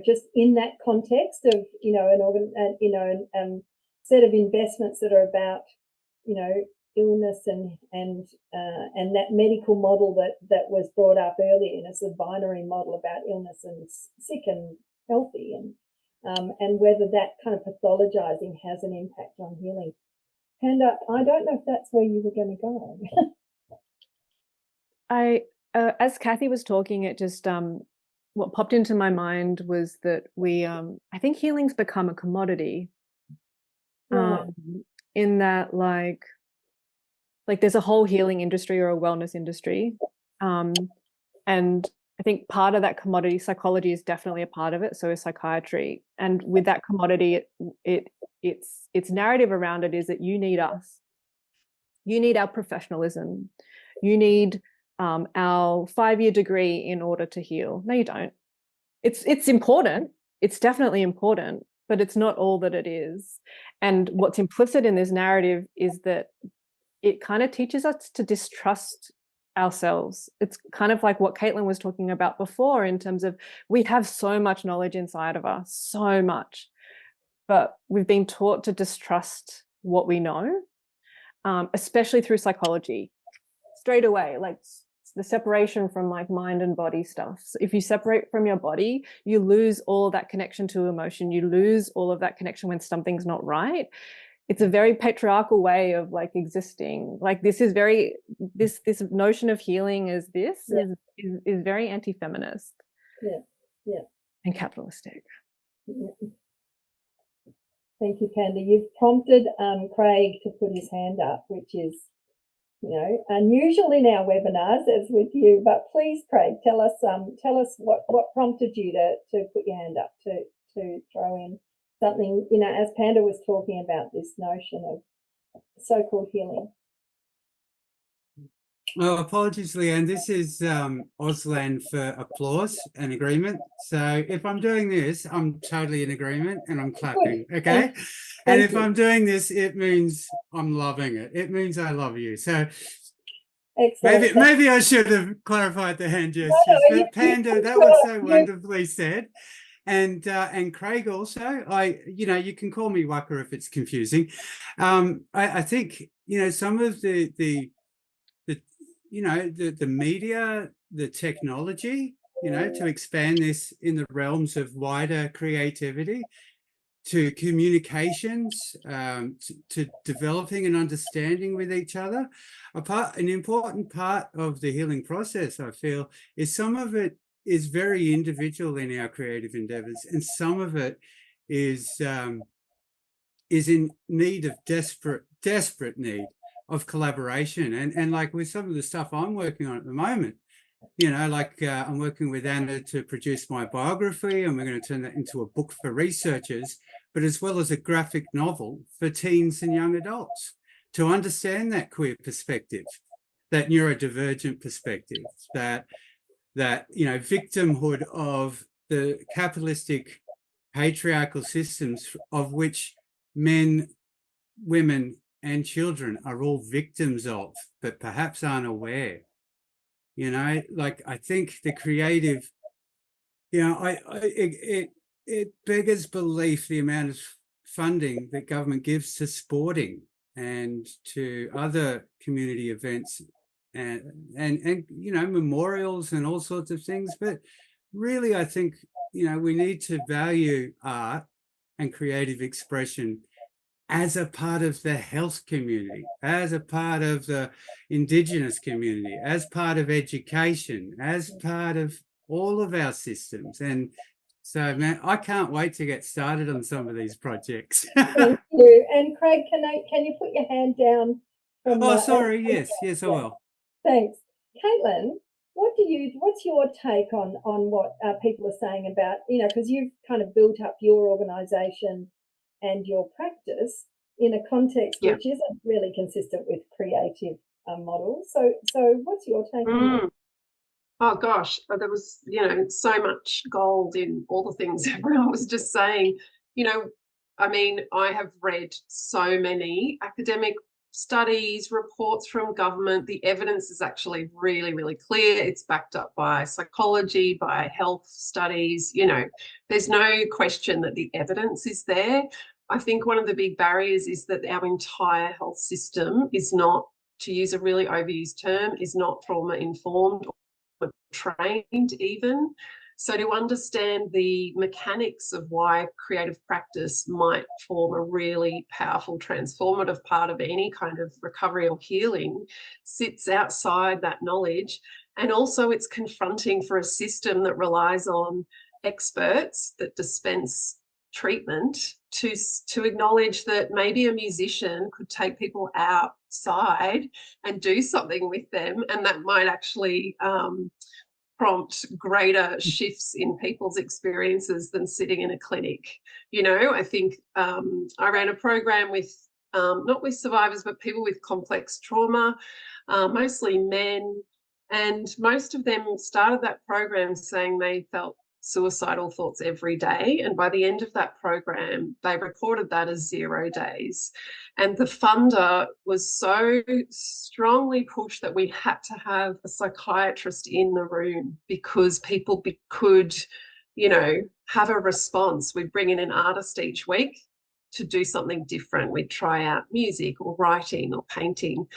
just in that context of an set of investments that are about illness and that medical model that was brought up earlier, it's a binary model about illness and sick and healthy, and whether that kind of pathologizing has an impact on healing. And I don't know if that's where you were going to go. As Kathy was talking, it just what popped into my mind was that I think healing's become a commodity, in that like there's a whole healing industry or a wellness industry, and I think part of that commodity, psychology is definitely a part of it, so is psychiatry. And with that commodity, its narrative around it is that you need us. You need our professionalism. You need our 5-year degree in order to heal. No, you don't. It's important. It's definitely important, but it's not all that it is. And what's implicit in this narrative is that it kind of teaches us to distrust ourselves. It's kind of like what Caitlin was talking about before, in terms of we have so much knowledge inside of us, so much, but we've been taught to distrust what we know, especially through psychology. Straight away, like the separation from like mind and body stuff. So if you separate from your body, you lose all of that connection to emotion. You lose all of that connection when something's not right. It's a very patriarchal way of like existing. Like this is very, this notion of healing is very anti-feminist. And capitalistic. Thank you, Candy. You've prompted Craig to put his hand up, which is, unusual in our webinars, as with you. But please, Craig, tell us what prompted you to put your hand up to throw in something, as Panda was talking about this notion of so-called healing. Oh, apologies, Leanne. This is Auslan for applause and agreement. So if I'm doing this, I'm totally in agreement and I'm clapping, okay? And if I'm doing this, it means I'm loving it. It means I love you. So excellent. Maybe I should have clarified the hand gestures. But Panda, that was so wonderfully said. And Craig also, you can call me Waka if it's confusing. I think, some of the media, the technology, to expand this in the realms of wider creativity, to communications, to developing and understanding with each other. An important part of the healing process, I feel, is some of it is very individual in our creative endeavors, and some of it is in need of desperate need of collaboration. And like with some of the stuff I'm working on at the moment, I'm working with Anna to produce my biography, and we're going to turn that into a book for researchers, but as well as a graphic novel for teens and young adults to understand that queer perspective, that neurodivergent perspective, that victimhood of the capitalistic patriarchal systems of which men, women, and children are all victims of, but perhaps aren't aware. I think the creative, it beggars belief the amount of funding that government gives to sporting and to other community events and memorials and all sorts of things. But really, I think, we need to value art and creative expression as a part of the health community, as a part of the Indigenous community, as part of education, as part of all of our systems. And so, man, I can't wait to get started on some of these projects. Thank you. And Craig, can you put your hand down? Sorry. Yes, I will. Thanks. Caitlin, what's your take on what people are saying about, because you've kind of built up your organisation and your practice in a context which isn't really consistent with creative models. So what's your take on that? Oh gosh, there was, so much gold in all the things everyone was just saying. I have read so many academic studies, reports from government. The evidence is actually really, really clear. It's backed up by psychology, by health studies. There's no question that the evidence is there. I think one of the big barriers is that our entire health system is not, to use a really overused term, is not trauma-informed or trained even. So to understand the mechanics of why creative practice might form a really powerful transformative part of any kind of recovery or healing sits outside that knowledge. And also it's confronting for a system that relies on experts that dispense treatment to acknowledge that maybe a musician could take people outside and do something with them, and that might actually prompt greater shifts in people's experiences than sitting in a clinic. I think I ran a program with not with survivors, but people with complex trauma, mostly men. And most of them started that program saying they felt suicidal thoughts every day. And by the end of that program, they reported that as 0 days. And the funder was so strongly pushed that we had to have a psychiatrist in the room because people could, you know, have a response. We'd bring in an artist each week to do something different. We'd try out music or writing or painting.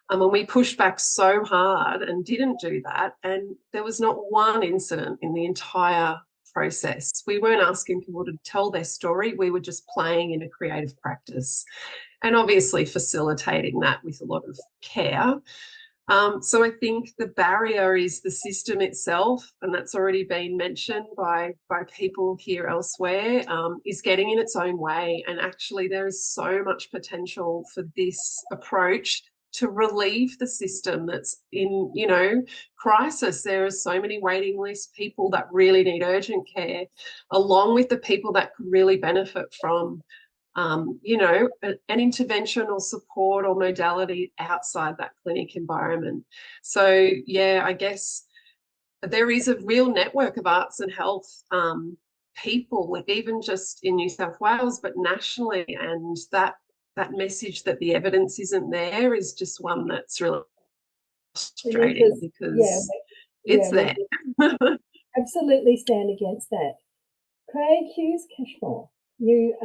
And we pushed back so hard and didn't do that. And there was not one incident in the entire process. We weren't asking people to tell their story. We were just playing in a creative practice and obviously facilitating that with a lot of care. So I think the barrier is the system itself, and that's already been mentioned by people here elsewhere, is getting in its own way. And actually there is so much potential for this approach to relieve the system that's in, you know, crisis. There are so many waiting list people that really need urgent care, along with the people that could really benefit from, you know, an intervention or support or modality outside that clinic environment. So, yeah, I guess there is a real network of arts and health people, like even just in New South Wales, but nationally, and that message that the evidence isn't there is just one that's really frustrating because it's there. Absolutely stand against that. Craig Hughes Cashmore, you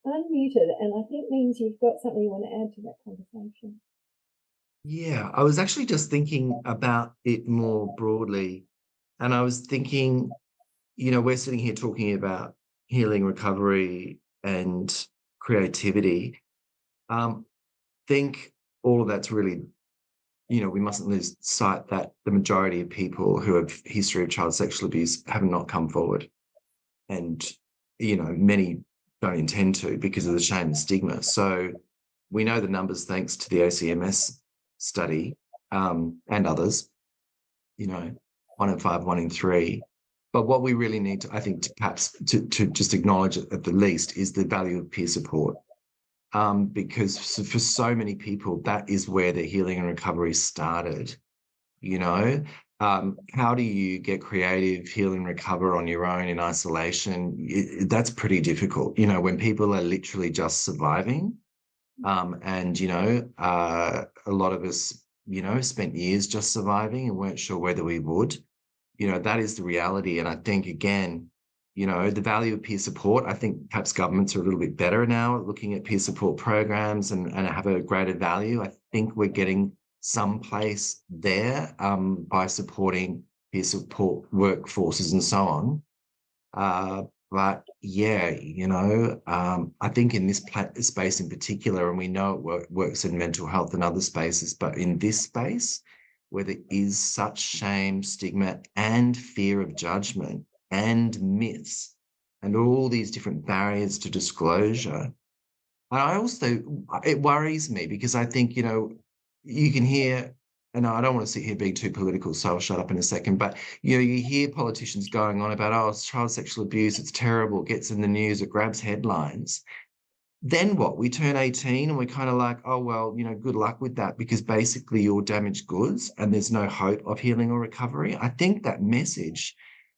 unmuted, and I think means you've got something you want to add to that conversation. Yeah, I was actually just thinking about it more broadly, and I was thinking, you know, we're sitting here talking about healing, recovery, and creativity. Think all of that's really, you know, we mustn't lose sight that the majority of people who have history of child sexual abuse have not come forward. And, you know, many don't intend to because of the shame and stigma. So we know the numbers thanks to the ACMS study and others, you know, 1 in 5, 1 in 3. But what we really need to, I think, to perhaps to just acknowledge it at the least is the value of peer support. Because for so many people, that is where their healing and recovery started, you know. How do you get creative, heal and recover on your own in isolation? That's pretty difficult, you know, when people are literally just surviving. And, you know, a lot of us, you know, spent years just surviving and weren't sure whether we would. You know, that is the reality. And I think, again, you know, the value of peer support, I think perhaps governments are a little bit better now at looking at peer support programs and have a greater value. I think we're getting someplace there by supporting peer support workforces and so on. But yeah, you know, I think in this space in particular, and we know it works in mental health and other spaces, but in this space where there is such shame, stigma, and fear of judgment and myths and all these different barriers to disclosure. And it worries me because I think, you know, you can hear, and I don't want to sit here being too political, so I'll shut up in a second, but, you know, you hear politicians going on about, oh, it's child sexual abuse, it's terrible, it gets in the news, it grabs headlines. Then what? We turn 18 and we're kind of like, oh, well, you know, good luck with that because basically you're damaged goods and there's no hope of healing or recovery. I think that message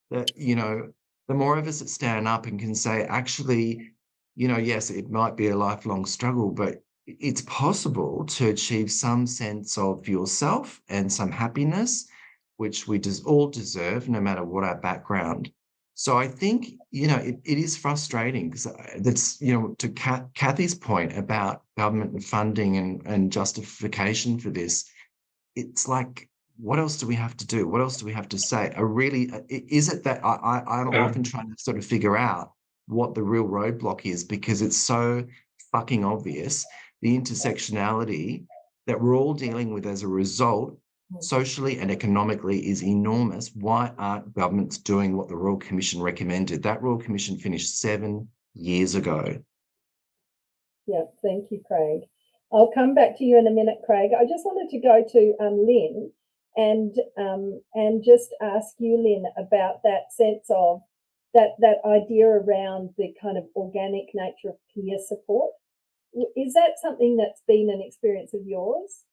that, you know, the more of us that stand up and can say, actually, you know, yes, it might be a lifelong struggle, but it's possible to achieve some sense of yourself and some happiness, which we all deserve, no matter what our background. So I think, you know, it is frustrating because that's, you know, to Kathy's point about government and funding and justification for this, it's like, what else do we have to do? What else do we have to say? Is it that I'm often trying to sort of figure out what the real roadblock is because it's so fucking obvious, the intersectionality that we're all dealing with as a result socially and economically is enormous. Why aren't governments doing what the Royal Commission recommended? That Royal Commission finished 7 years ago. Yeah, thank you, Craig. I'll come back to you in a minute, Craig. I just wanted to go to Lynn and just ask you, Lynn, about that sense of that idea around the kind of organic nature of peer support. Is that something that's been an experience of yours?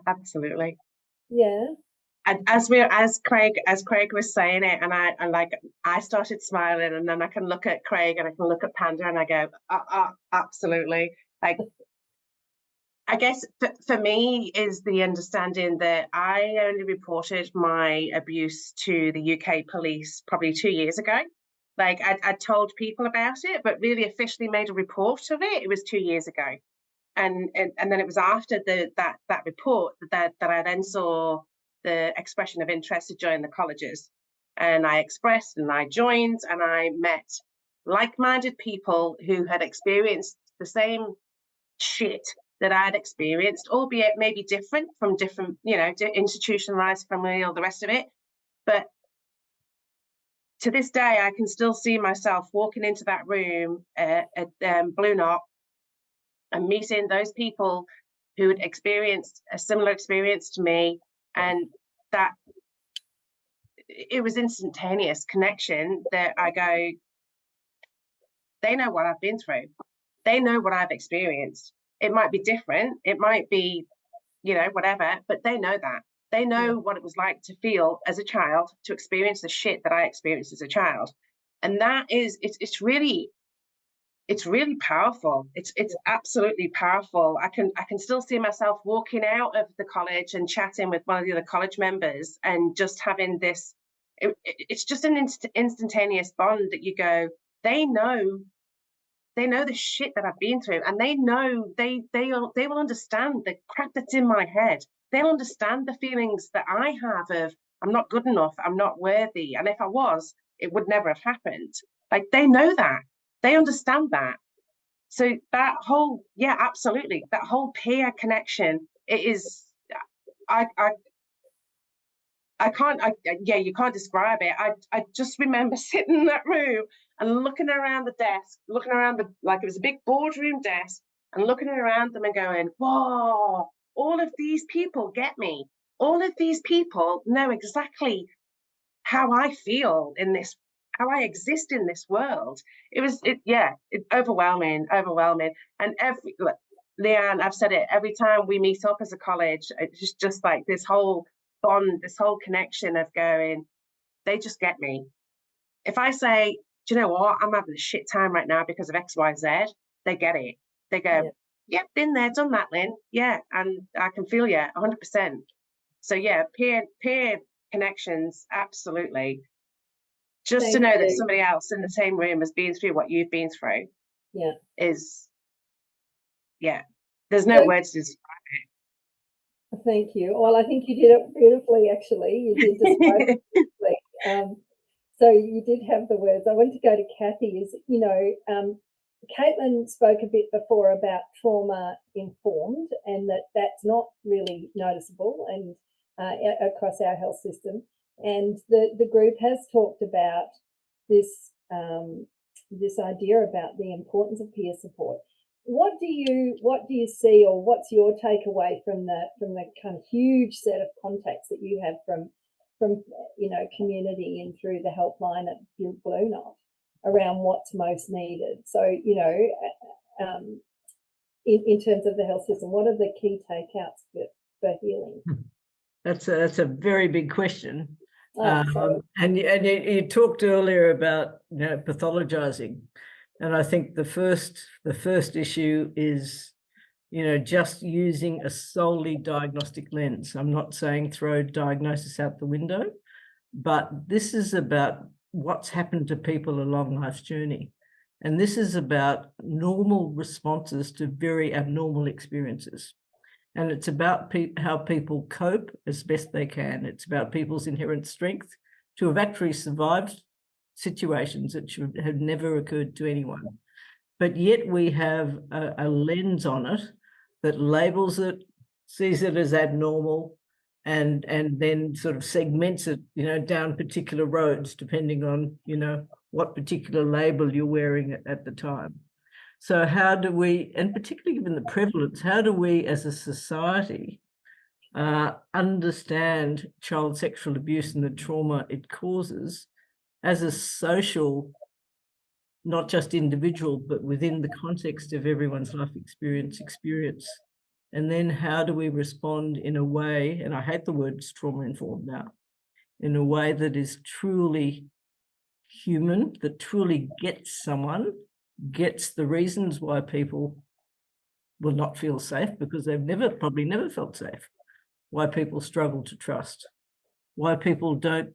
Absolutely. Yeah. And as Craig was saying it, and I started smiling, and then I can look at Craig and I can look at Panda and I go, absolutely. Like, I guess for me is the understanding that I only reported my abuse to the UK police probably 2 years ago. Like, I told people about it, but really officially made a report of it. It was 2 years ago, and then it was after that report that I then saw the expression of interest to join the colleges, and I expressed and I joined, and I met like-minded people who had experienced the same shit that I'd experienced, albeit maybe different from different, institutionalized family, all the rest of it. But to this day, I can still see myself walking into that room at Blue Knot and meeting those people who had experienced a similar experience to me, and that it was instantaneous connection that I go, they know what I've been through. They know what I've experienced. It might be different. It might be, whatever, but they know that. They know what it was like to feel as a child, to experience the shit that I experienced as a child. And that is, it's really powerful. It's absolutely powerful. I can still see myself walking out of the college and chatting with one of the other college members and just having this, it's just an instantaneous bond that you go, they know the shit that I've been through, and they know they will understand the crap that's in my head. They'll understand the feelings that I have of I'm not good enough, I'm not worthy, and if I was, it would never have happened. Like, they know that, they understand that. So that whole, absolutely, that whole peer connection, it is, you can't describe it. I just remember sitting in that room and looking around the desk, like it was a big boardroom desk, and looking around them and going, whoa, all of these people get me. All of these people know exactly how I feel in this, how I exist in this world. It was overwhelming. And Leanne, I've said it, every time we meet up as a college, it's just like this whole bond, this whole connection of going, they just get me. If I say, do you know what, I'm having a shit time right now because of XYZ, they get it. They go, yep, been there, done that, Lynn. Yeah, and I can feel you 100%. So peer connections, absolutely. Just to know that somebody else in the same room has been through what you've been through is, there's no words to describe it. Thank you. Well, I think you did it beautifully, actually. You did describe it beautifully. So you did have the words. I want to go to Kathy. Caitlin spoke a bit before about trauma informed, and that's not really noticeable and across our health system. And the group has talked about this this idea about the importance of peer support. What do you see, or what's your takeaway from the kind of huge set of contacts that you have from community and through the helpline at Blue Knot around what's most needed? So in terms of the health system, what are the key takeouts for healing? That's a very big question. And you talked earlier about pathologizing, and I think the first issue is just using a solely diagnostic lens. I'm not saying throw diagnosis out the window, but this is about what's happened to people along life's journey, and this is about normal responses to very abnormal experiences. And it's about how people cope as best they can. It's about people's inherent strength to have actually survived situations that should have never occurred to anyone. But yet we have a lens on it that labels it, sees it as abnormal, and then sort of segments it, down particular roads, depending on, what particular label you're wearing at the time. So how do we, and particularly given the prevalence, how do we as a society understand child sexual abuse and the trauma it causes as a social not just individual, but within the context of everyone's life experience. And then how do we respond in a way, and I hate the word trauma-informed now, in a way that is truly human, that truly gets someone, gets the reasons why people will not feel safe because they've probably never felt safe, why people struggle to trust, why people don't,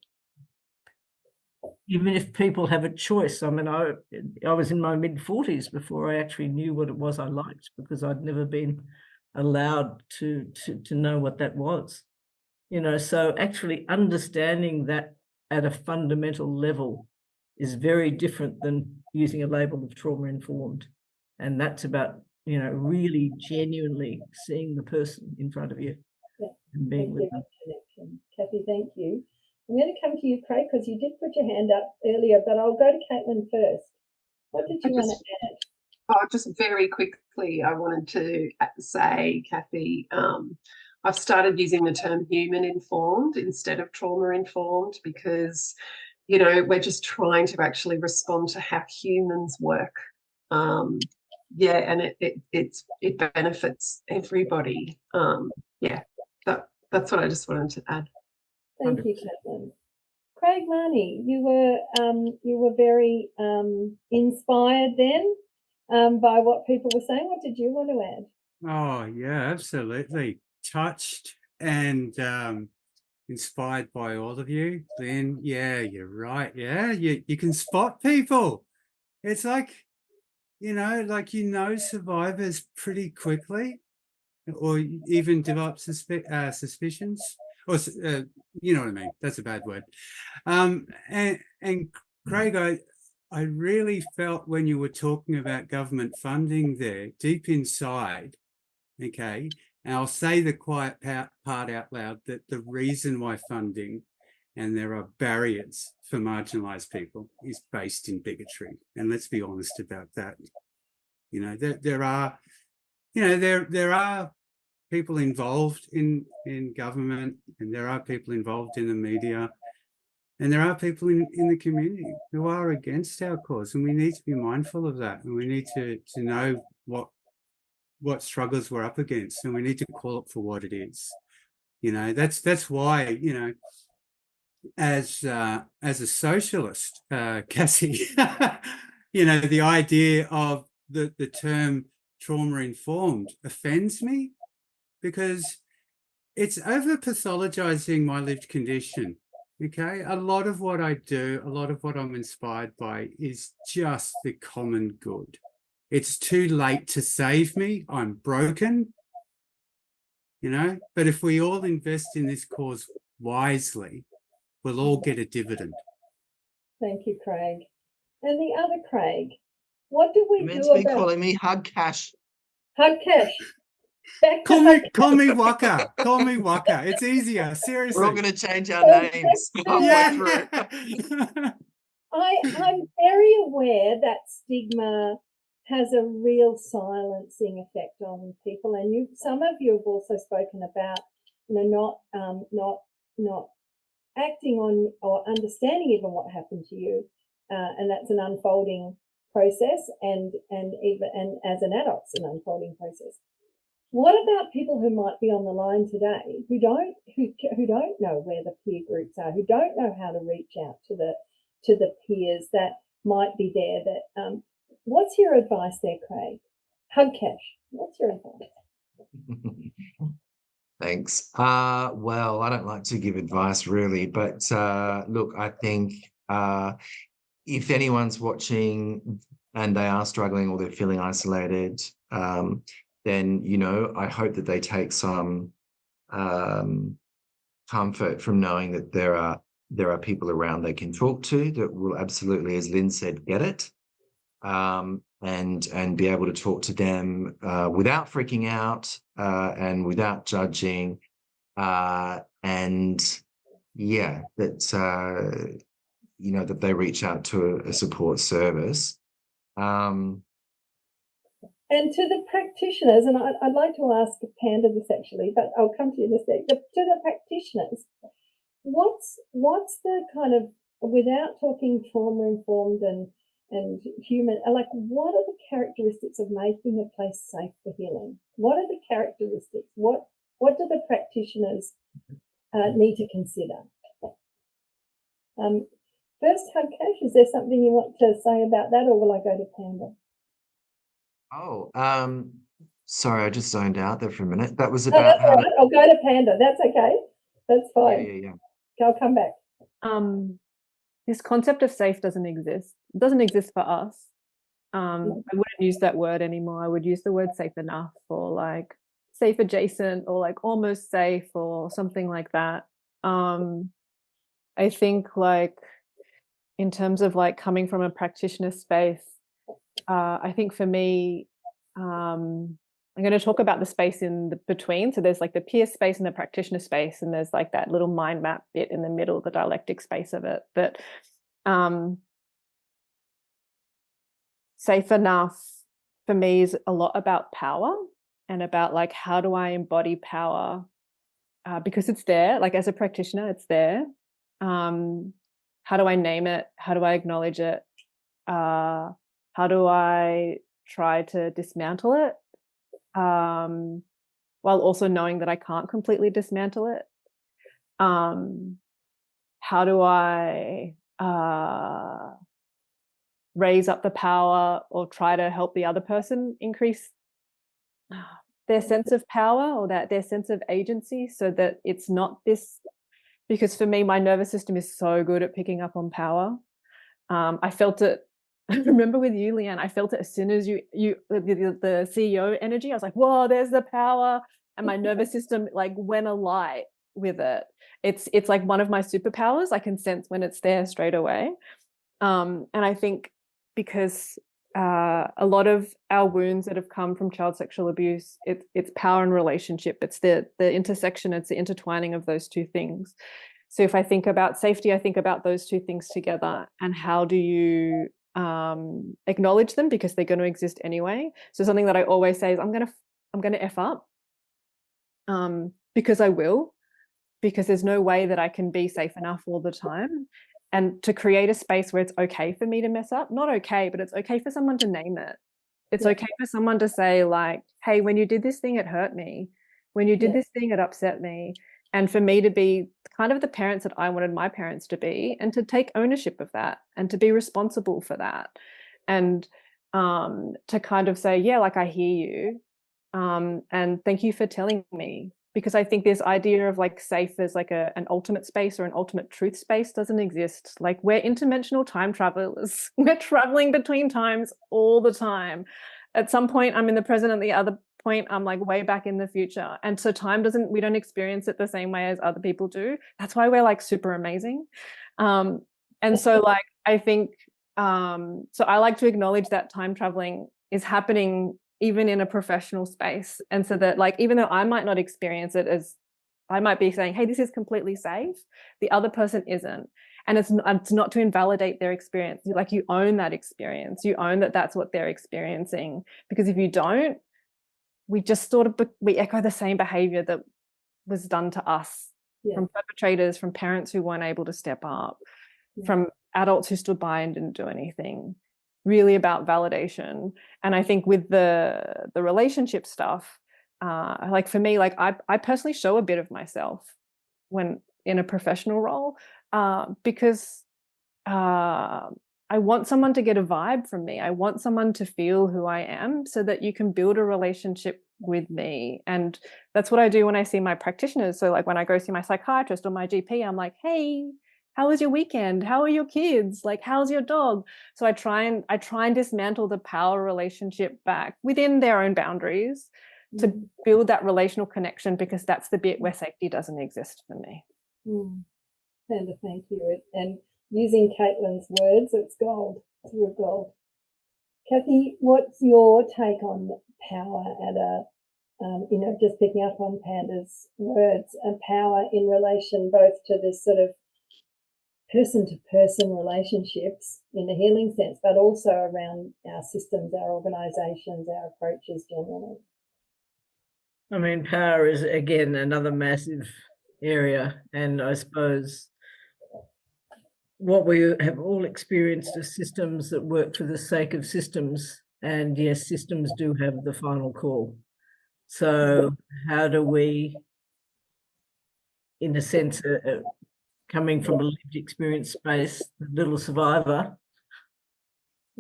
even if people have a choice. I mean, I was in my mid-40s before I actually knew what it was I liked, because I'd never been allowed to know what that was. You know, so actually understanding that at a fundamental level is very different than using a label of trauma-informed. And that's about, you know, really genuinely seeing the person in front of you. Yeah. And being with them. Connection. Kathy, thank you. I'm going to come to you, Craig, because you did put your hand up earlier, but I'll go to Caitlin first. What did you want to add? Oh, just very quickly, I wanted to say, Kathy, I've started using the term human-informed instead of trauma-informed because, you know, we're just trying to actually respond to how humans work. Yeah, and it benefits everybody. Yeah, that's what I just wanted to add. Thank you, Caitlin. Craig Marnie, you were very inspired then by what people were saying. What did you want to add? Oh, yeah, absolutely. Touched and inspired by all of you. Then, yeah, you're right. Yeah, you can spot people. It's like, like survivors pretty quickly, or even develop suspicions, or you know what I mean. That's a bad word. And Craig, I really felt when you were talking about government funding there, deep inside, okay, and I'll say the quiet part out loud, that the reason why funding and there are barriers for marginalised people is based in bigotry. And let's be honest about that. You know, there are people involved in government, and there are people involved in the media, and there are people in the community who are against our cause, and we need to be mindful of that, and we need to know what struggles we're up against, and we need to call it for what it is. You know, that's why, you know, as a socialist, Cassie, you know, the idea of the term trauma-informed offends me, because it's over-pathologizing my lived condition. Okay, a lot of what I do, a lot of what I'm inspired by is just the common good. It's too late to save me. I'm broken, you know, but if we all invest in this cause wisely, we'll all get a dividend. Thank you, Craig. And the other Craig, what do we do about calling me Hug Cash? Hug Cash. Call me Waka. Call me Waka. It's easier. Seriously. We're all going to change our names halfway through. I'm very aware that stigma has a real silencing effect on people, and some of you have also spoken about, you know, not acting on or understanding even what happened to you, and that's an unfolding process, and as an adult, it's an unfolding process. What about people who might be on the line today who don't know where the peer groups are, who don't know how to reach out to the peers that might be there? That what's your advice there, Craig? Hug Cash, what's your advice? Thanks. Well, I don't like to give advice really, but look, I think if anyone's watching and they are struggling or they're feeling isolated, then, you know, I hope that they take some comfort from knowing that there are people around they can talk to that will absolutely, as Lynn said, get it, and be able to talk to them without freaking out and without judging, and yeah, that you know, that they reach out to a support service. And to the practitioners, and I'd like to ask Panda this actually, but I'll come to you in a sec. To the practitioners, what's the kind of, without talking trauma-informed human, like, what are the characteristics of making a place safe for healing? What are the characteristics? What do the practitioners need to consider? First, Hubcash, is there something you want to say about that, or will I go to Panda? Oh, sorry, I just zoned out there for a minute. That was No, about that's how all to. right. I'll go to Panda. That's okay. That's Yeah, fine. yeah, yeah. I'll come back. This concept of safe doesn't exist. It doesn't exist for us. I wouldn't use that word anymore. I would use the word safe enough, or like safe adjacent, or like almost safe, or something like that. I think, like, in terms of like coming from a practitioner space, I think for me, I'm going to talk about the space in the between. So there's like the peer space and the practitioner space, and there's like that little mind map bit in the middle, the dialectic space of it. But safe enough for me is a lot about power, and about like, how do I embody power? Because it's there, like as a practitioner, it's there. How do I name it? How do I acknowledge it? How do I try to dismantle it? While also knowing that I can't completely dismantle it. How do I raise up the power, or try to help the other person increase their sense of power, or that their sense of agency, so that it's not this, because for me, my nervous system is so good at picking up on power. I felt it. I remember with you, Leanne, I felt it as soon as the CEO energy. I was like, whoa, there's the power. And my nervous system like went alight with it. It's like one of my superpowers. I can sense when it's there straight away. And I think because a lot of our wounds that have come from child sexual abuse, it's power and relationship. It's the intersection, it's the intertwining of those two things. So if I think about safety, I think about those two things together, and how do you acknowledge them, because they're going to exist anyway. So something that I always say is I'm gonna F up, because I will, because there's no way that I can be safe enough all the time. And to create a space where it's okay for me to mess up, not okay, but it's okay for someone to name it. It's okay for someone to say, like, hey, when you did this thing, it hurt me. When you did this thing, it upset me. And for me to be kind of the parents that I wanted my parents to be, and to take ownership of that, and to be responsible for that. And to kind of say, yeah, like, I hear you. And thank you for telling me. Because I think this idea of like safe as like an ultimate space or an ultimate truth space doesn't exist. Like, we're interdimensional time travelers. We're traveling between times all the time. At some point I'm in the present, and the other point I'm like way back in the future. And so we don't experience it the same way as other people do. That's why we're like super amazing. And so like, I think, so I like to acknowledge that time traveling is happening even in a professional space. And so that, like, even though I might not experience it as, I might be saying, hey, this is completely safe, the other person isn't. And it's not to invalidate their experience. Like, you own that experience. You own that that's what they're experiencing. Because if you don't, we just sort of, we echo the same behavior that was done to us from perpetrators, from parents who weren't able to step up, from adults who stood by and didn't do anything. Really about validation. And I think with the relationship stuff, like for me, like I personally show a bit of myself when in a professional role, because I want someone to get a vibe from me. I want someone to feel who I am, so that you can build a relationship with me. And that's what I do when I see my practitioners. So like when I go see my psychiatrist or my GP, I'm like, hey, how was your weekend? How are your kids? Like, how's your dog? So I try and dismantle the power relationship back within their own boundaries to build that relational connection, because that's the bit where safety doesn't exist for me. Sandra, thank you. And using Caitlin's words, it's gold. It's real gold. Kathy, what's your take on power at a, just picking up on Panda's words, and power in relation both to this sort of person-to-person relationships in the healing sense, but also around our systems, our organisations, our approaches generally? I mean, power is, again, another massive area. And I suppose what we have all experienced are systems that work for the sake of systems. And yes, systems do have the final call. So how do we, in a sense, coming from a lived experience space, the little survivor,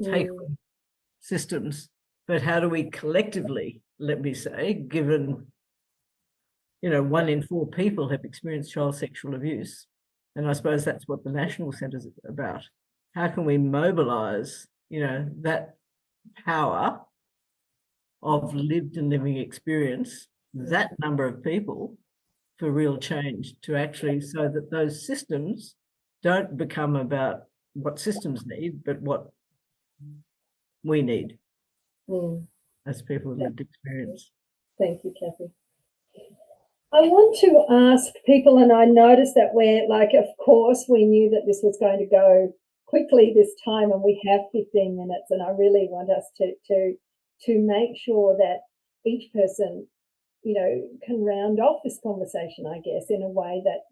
take on systems? But how do we collectively, let me say, given, 1 in 4 people have experienced child sexual abuse, and I suppose that's what the National Centre's about. How can we mobilise, that power of lived and living experience, that number of people, for real change, to actually, so that those systems don't become about what systems need, but what we need as people with lived experience. Thank you, Kathy. I want to ask people, and I noticed that we're like, of course, we knew that this was going to go quickly this time, and we have 15 minutes, and I really want us to make sure that each person, can round off this conversation, I guess, in a way that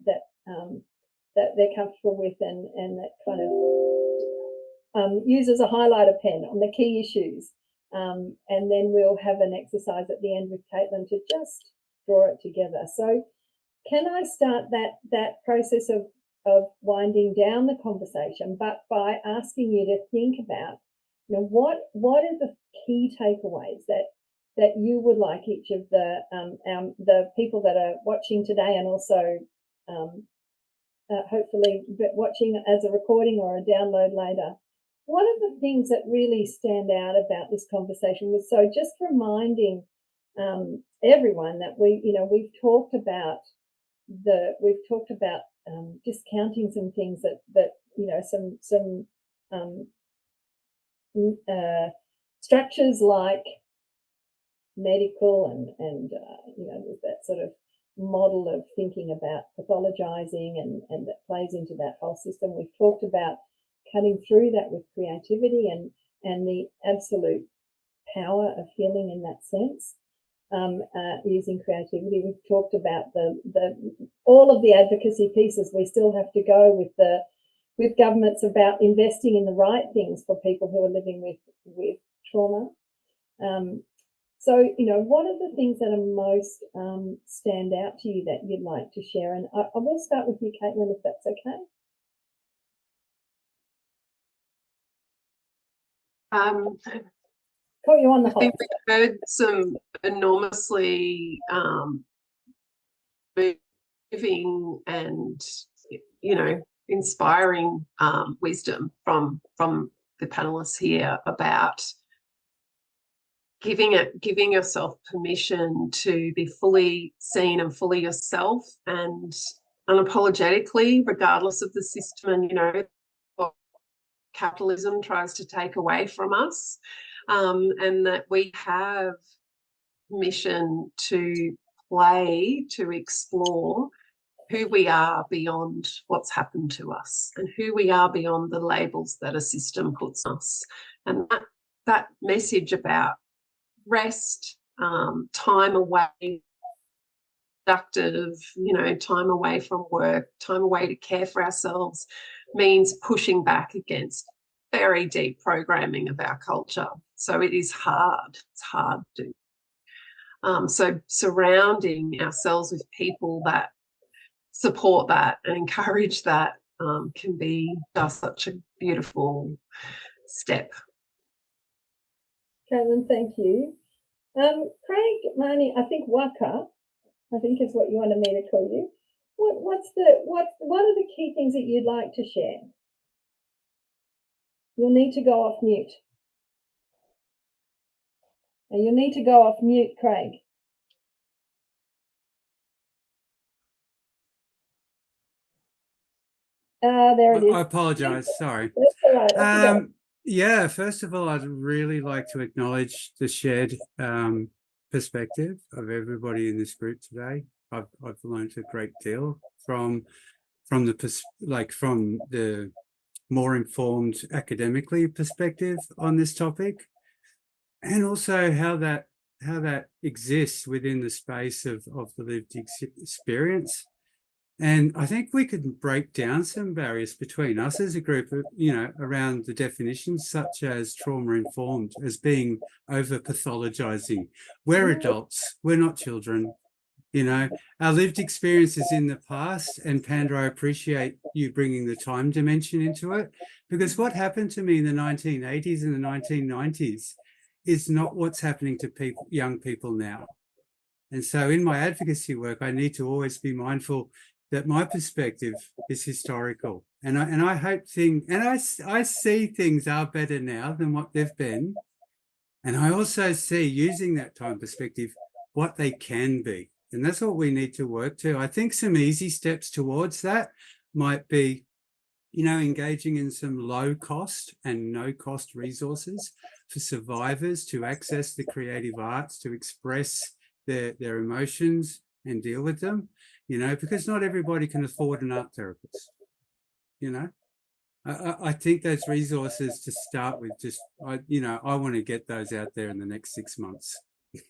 they're comfortable with, and that kind of uses a highlighter pen on the key issues, and then we'll have an exercise at the end with Caitlin to just draw it together. So can I start that process of winding down the conversation, but by asking you to think about, what are the key takeaways that you would like each of the people that are watching today, and also hopefully watching as a recording or a download later, what are the things that really stand out about this conversation? So just reminding everyone that we've talked about discounting some things that some structures like medical and there's that sort of model of thinking about pathologizing and that plays into that whole system. We've talked about cutting through that with creativity and the absolute power of healing in that sense, using creativity. We've talked about all of the advocacy pieces. We still have to go with governments about investing in the right things for people who are living with trauma. So, what are the things that are most stand out to you that you'd like to share? And I will start with you, Caitlin, if that's okay. Caught you on the hop. I think we've heard some enormously moving and inspiring wisdom from the panelists here about giving yourself permission to be fully seen and fully yourself and unapologetically, regardless of the system and what capitalism tries to take away from us, and that we have permission to play, to explore who we are beyond what's happened to us and who we are beyond the labels that a system puts us. And that message about rest, time away, productive, time away from work, time away to care for ourselves, means pushing back against very deep programming of our culture. So it is hard. It's hard to do. So surrounding ourselves with people that support that and encourage that can be just such a beautiful step. Caitlin, thank you. Craig, Marnie, I think Waka, is what you wanted me to call you. What are the key things that you'd like to share? You'll need to go off mute. And you'll need to go off mute, Craig. There it is. I apologise. Sorry. That's all right. Yeah, first of all, I'd really like to acknowledge the shared perspective of everybody in this group today. I've learned a great deal from the more informed academically perspective on this topic, and also how that exists within the space of the lived experience. And I think we could break down some barriers between us as a group, around the definitions such as trauma-informed as being over-pathologizing. We're adults, we're not children. Our lived experiences in the past, and Panda, I appreciate you bringing the time dimension into it, because what happened to me in the 1980s and the 1990s is not what's happening to young people now. And so in my advocacy work, I need to always be mindful that my perspective is historical. And I hope I see things are better now than what they've been. And I also see, using that time perspective, what they can be. And that's what we need to work to. I think some easy steps towards that might be, engaging in some low cost and no cost resources for survivors to access the creative arts, to express their emotions and deal with them, because not everybody can afford an art therapist. I think those resources to start with, I want to get those out there in the next 6 months.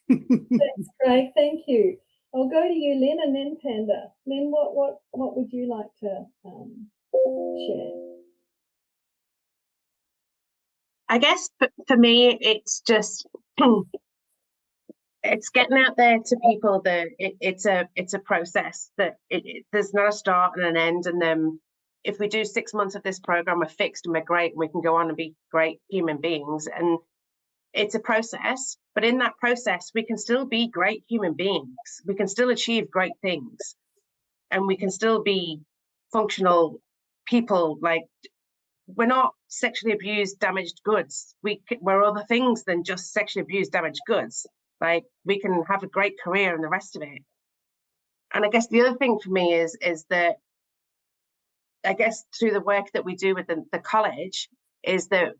That's great, thank you. I'll go to you, Lynn, and then Panda. Lynn, what would you like to share? I guess for me, it's just it's getting out there to people that it's a process, that there's not a start and an end, and then if we do 6 months of this program, we're fixed and we're great and we can go on and be great human beings. And it's a process, but in that process, we can still be great human beings. We can still achieve great things, and we can still be functional people. Like, we're not sexually abused, damaged goods. We're other things than just sexually abused, damaged goods. Like, we can have a great career and the rest of it. And I guess the other thing for me is that, I guess through the work that we do with the college, is that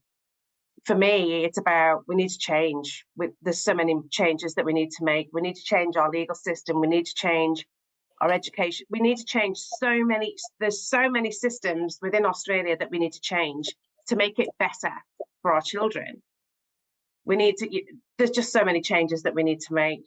for me, it's about, we need to change. There's so many changes that we need to make. We need to change our legal system. We need to change our education. We need to change there's so many systems within Australia that we need to change to make it better for our children. There's just so many changes that we need to make.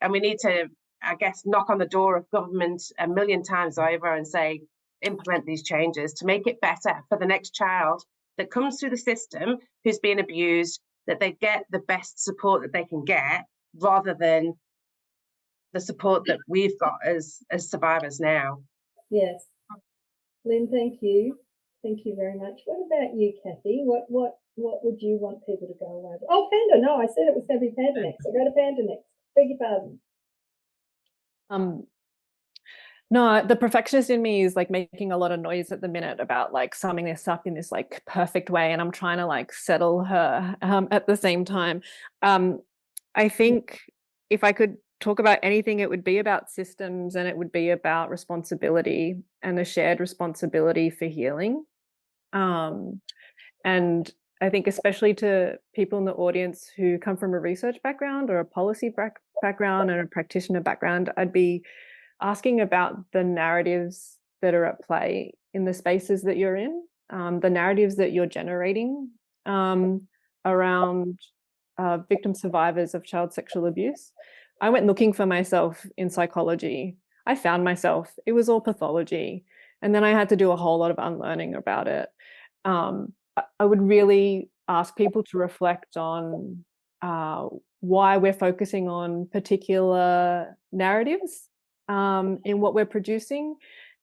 And we need to, I guess, knock on the door of government a million times over and say, implement these changes to make it better for the next child that comes through the system who's been abused, that they get the best support that they can get, rather than the support that we've got as survivors now. Yes. Lynn, thank you. Thank you very much. What about you, Kathy? What would you want people to go away with? Oh, Panda, no, I said it was going to be Panda next. So go to Panda next. Beg your pardon. No, the perfectionist in me is like making a lot of noise at the minute about like summing this up in this like perfect way, and I'm trying to like settle her at the same time. I think if I could talk about anything, it would be about systems, and it would be about responsibility and a shared responsibility for healing. And I think especially to people in the audience who come from a research background or a policy background and a practitioner background, I'd be asking about the narratives that are at play in the spaces that you're in, the narratives that you're generating around victim survivors of child sexual abuse. I went looking for myself in psychology. I found myself, it was all pathology. And then I had to do a whole lot of unlearning about it. I would really ask people to reflect on why we're focusing on particular narratives in what we're producing,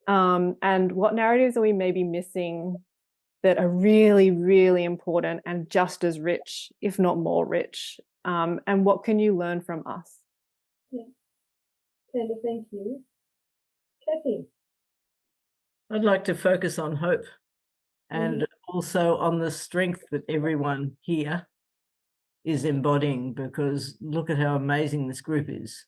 and what narratives are we maybe missing that are really, really important and just as rich, if not more rich, and what can you learn from us? Yeah. Panda, thank you. Kathy? I'd like to focus on hope and also on the strength that everyone here is embodying, because look at how amazing this group is.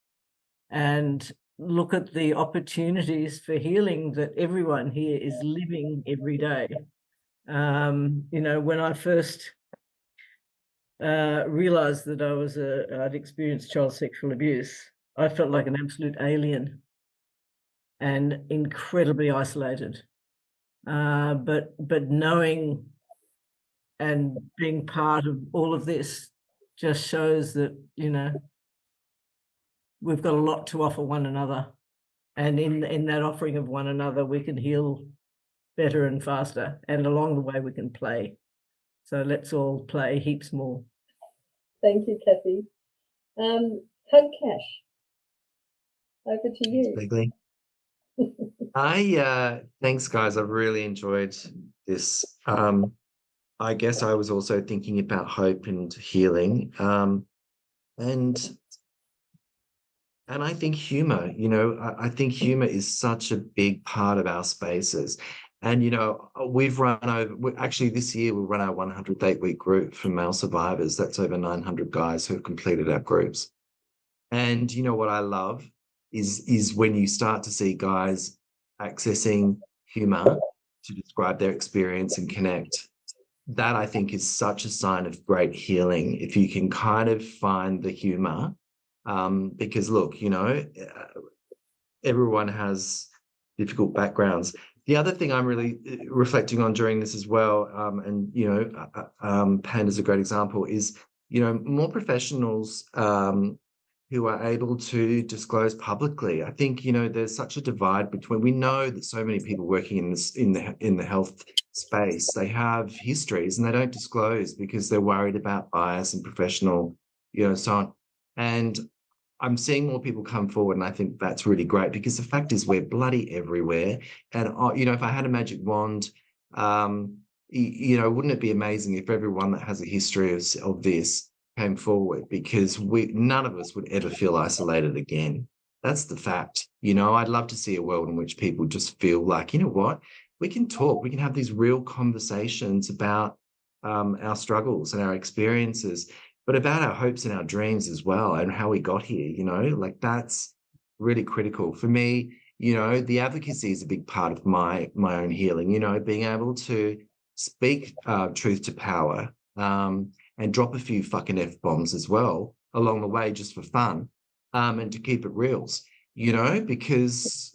And look at the opportunities for healing that everyone here is living every day. When I first realized that I'd experienced child sexual abuse, I felt like an absolute alien and incredibly isolated. But knowing and being part of all of this just shows that, we've got a lot to offer one another, And in that offering of one another, we can heal better and faster. And along the way, we can play. So let's all play heaps more. Thank you, Kathy. Hug Cash, over to you. Beagley. Thanks, guys. I've really enjoyed this. I guess I was also thinking about hope and healing. And I think humor, I think humor is such a big part of our spaces. And, actually this year we'll run our 108-week group for male survivors. That's over 900 guys who have completed our groups. And what I love is when you start to see guys accessing humor to describe their experience and connect. That, I think, is such a sign of great healing. If you can kind of find the humor, because look, everyone has difficult backgrounds. The other thing I'm really reflecting on during this as well, Panda's a great example, is, more professionals who are able to disclose publicly. I think, there's such a divide between, we know that so many people working in the health space, they have histories and they don't disclose because they're worried about bias and professional, so on. And I'm seeing more people come forward, and I think that's really great, because the fact is we're bloody everywhere. And, if I had a magic wand, wouldn't it be amazing if everyone that has a history of this came forward, because none of us would ever feel isolated again. That's the fact. I'd love to see a world in which people just feel like, you know what, we can talk, we can have these real conversations about our struggles and our experiences, but about our hopes and our dreams as well, and how we got here, like that's really critical. For me, the advocacy is a big part of my own healing, being able to speak truth to power, and drop a few fucking F-bombs as well along the way, just for fun, and to keep it reals, because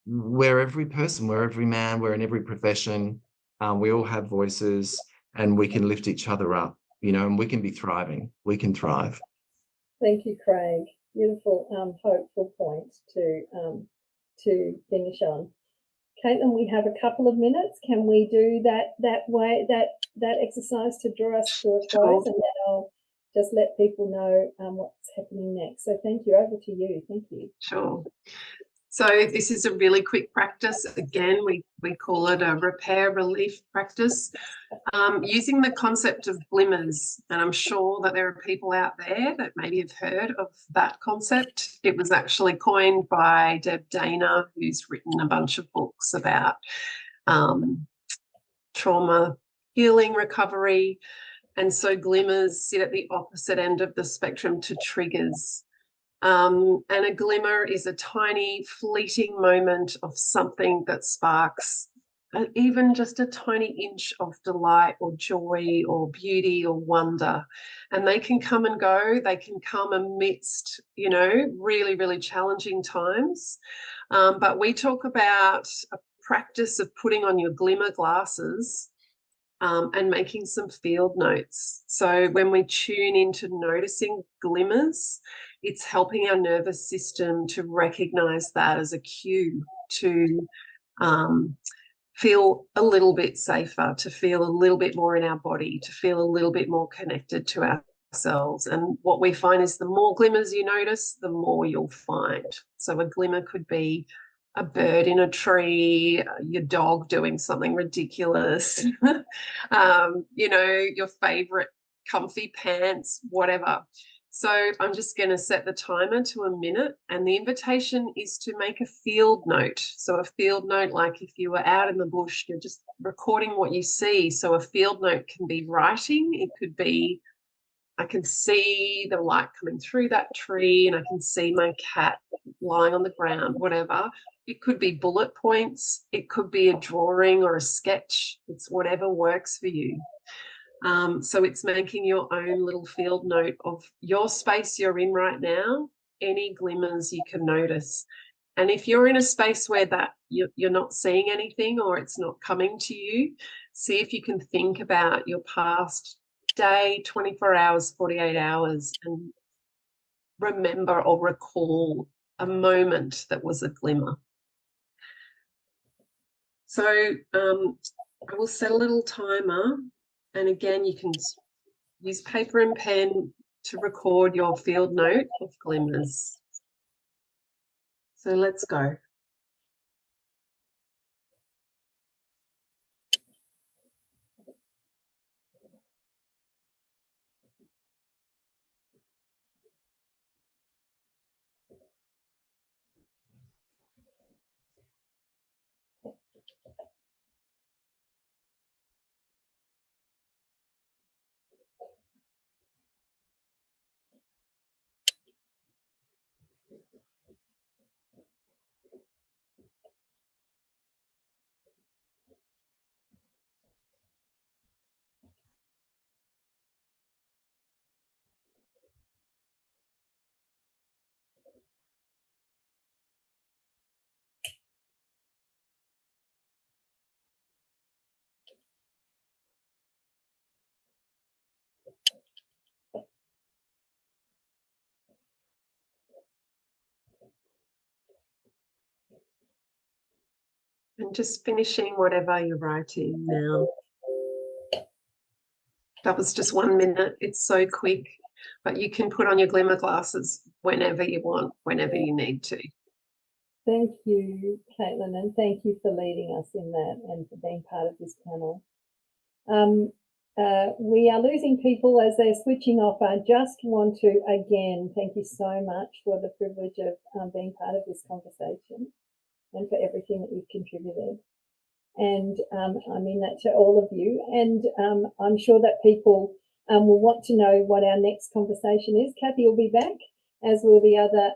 we're every person, we're every man, we're in every profession, we all have voices, and we can lift each other up, and we can be thriving, we can thrive. Thank you, Craig. Beautiful, hopeful point to finish on. Caitlin, we have a couple of minutes. Can we do that exercise to draw us to a close, and then I'll just let people know what's happening next. So thank you. Over to you. Thank you. Sure. So this is a really quick practice. Again, we call it a repair relief practice, using the concept of glimmers. And I'm sure that there are people out there that maybe have heard of that concept. It was actually coined by Deb Dana, who's written a bunch of books about trauma, healing, recovery. And so glimmers sit at the opposite end of the spectrum to triggers. And a glimmer is a tiny, fleeting moment of something that sparks even just a tiny inch of delight or joy or beauty or wonder. And they can come and go. They can come amidst, really, really challenging times. But we talk about a practice of putting on your glimmer glasses and making some field notes. So when we tune into noticing glimmers, it's helping our nervous system to recognize that as a cue to feel a little bit safer, to feel a little bit more in our body, to feel a little bit more connected to ourselves. And what we find is the more glimmers you notice, the more you'll find. So a glimmer could be a bird in a tree, your dog doing something ridiculous, your favorite comfy pants, whatever. So I'm just going to set the timer to a minute, and the invitation is to make a field note. So a field note, like if you were out in the bush, you're just recording what you see. So a field note can be writing. It could be, I can see the light coming through that tree, and I can see my cat lying on the ground, whatever. It could be bullet points. It could be a drawing or a sketch. It's whatever works for you. So it's making your own little field note of your space you're in right now, any glimmers you can notice. And if you're in a space where that you're not seeing anything or it's not coming to you, see if you can think about your past day, 24 hours, 48 hours, and remember or recall a moment that was a glimmer. So I will set a little timer, and again, you can use paper and pen to record your field note of glimmers. So let's go. And just finishing whatever you're writing now. That was just 1 minute. It's so quick, but you can put on your glimmer glasses whenever you want, whenever you need to. Thank you, Caitlin, and thank you for leading us in that and for being part of this panel. We are losing people as they're switching off. I just want to, again, thank you so much for the privilege of being part of this conversation and for everything that you've contributed. And I mean that to all of you. And I'm sure that people will want to know what our next conversation is. Kathy will be back, as will the other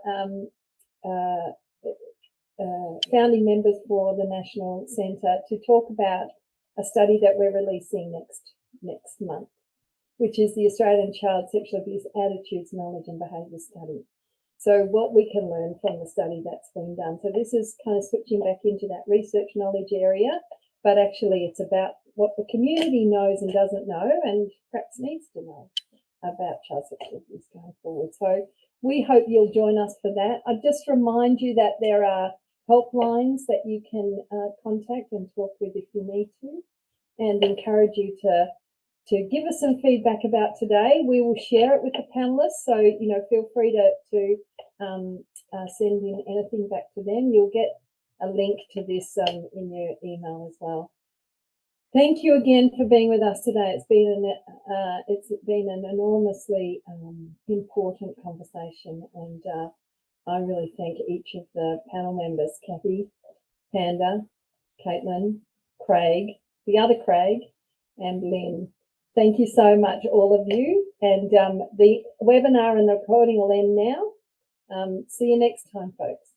founding members for the National Centre, to talk about a study that we're releasing next month, which is the Australian Child Sexual Abuse Attitudes, Knowledge and Behaviour Study. So what we can learn from the study that's been done. So this is kind of switching back into that research knowledge area, but actually it's about what the community knows and doesn't know and perhaps needs to know about child sexual abuse going forward. So we hope you'll join us for that. I just remind you that there are helplines that you can contact and talk with if you need to, and encourage you to give us some feedback about today. We will share it with the panelists, so feel free to send in anything back to them. You'll get a link to this in your email as well. Thank you again for being with us today. It's been an enormously important conversation, and I really thank each of the panel members: Kathy, Panda, Caitlin, Craig, the other Craig, and Lynn. Thank you so much, all of you. And the webinar and the recording will end now. See you next time, folks.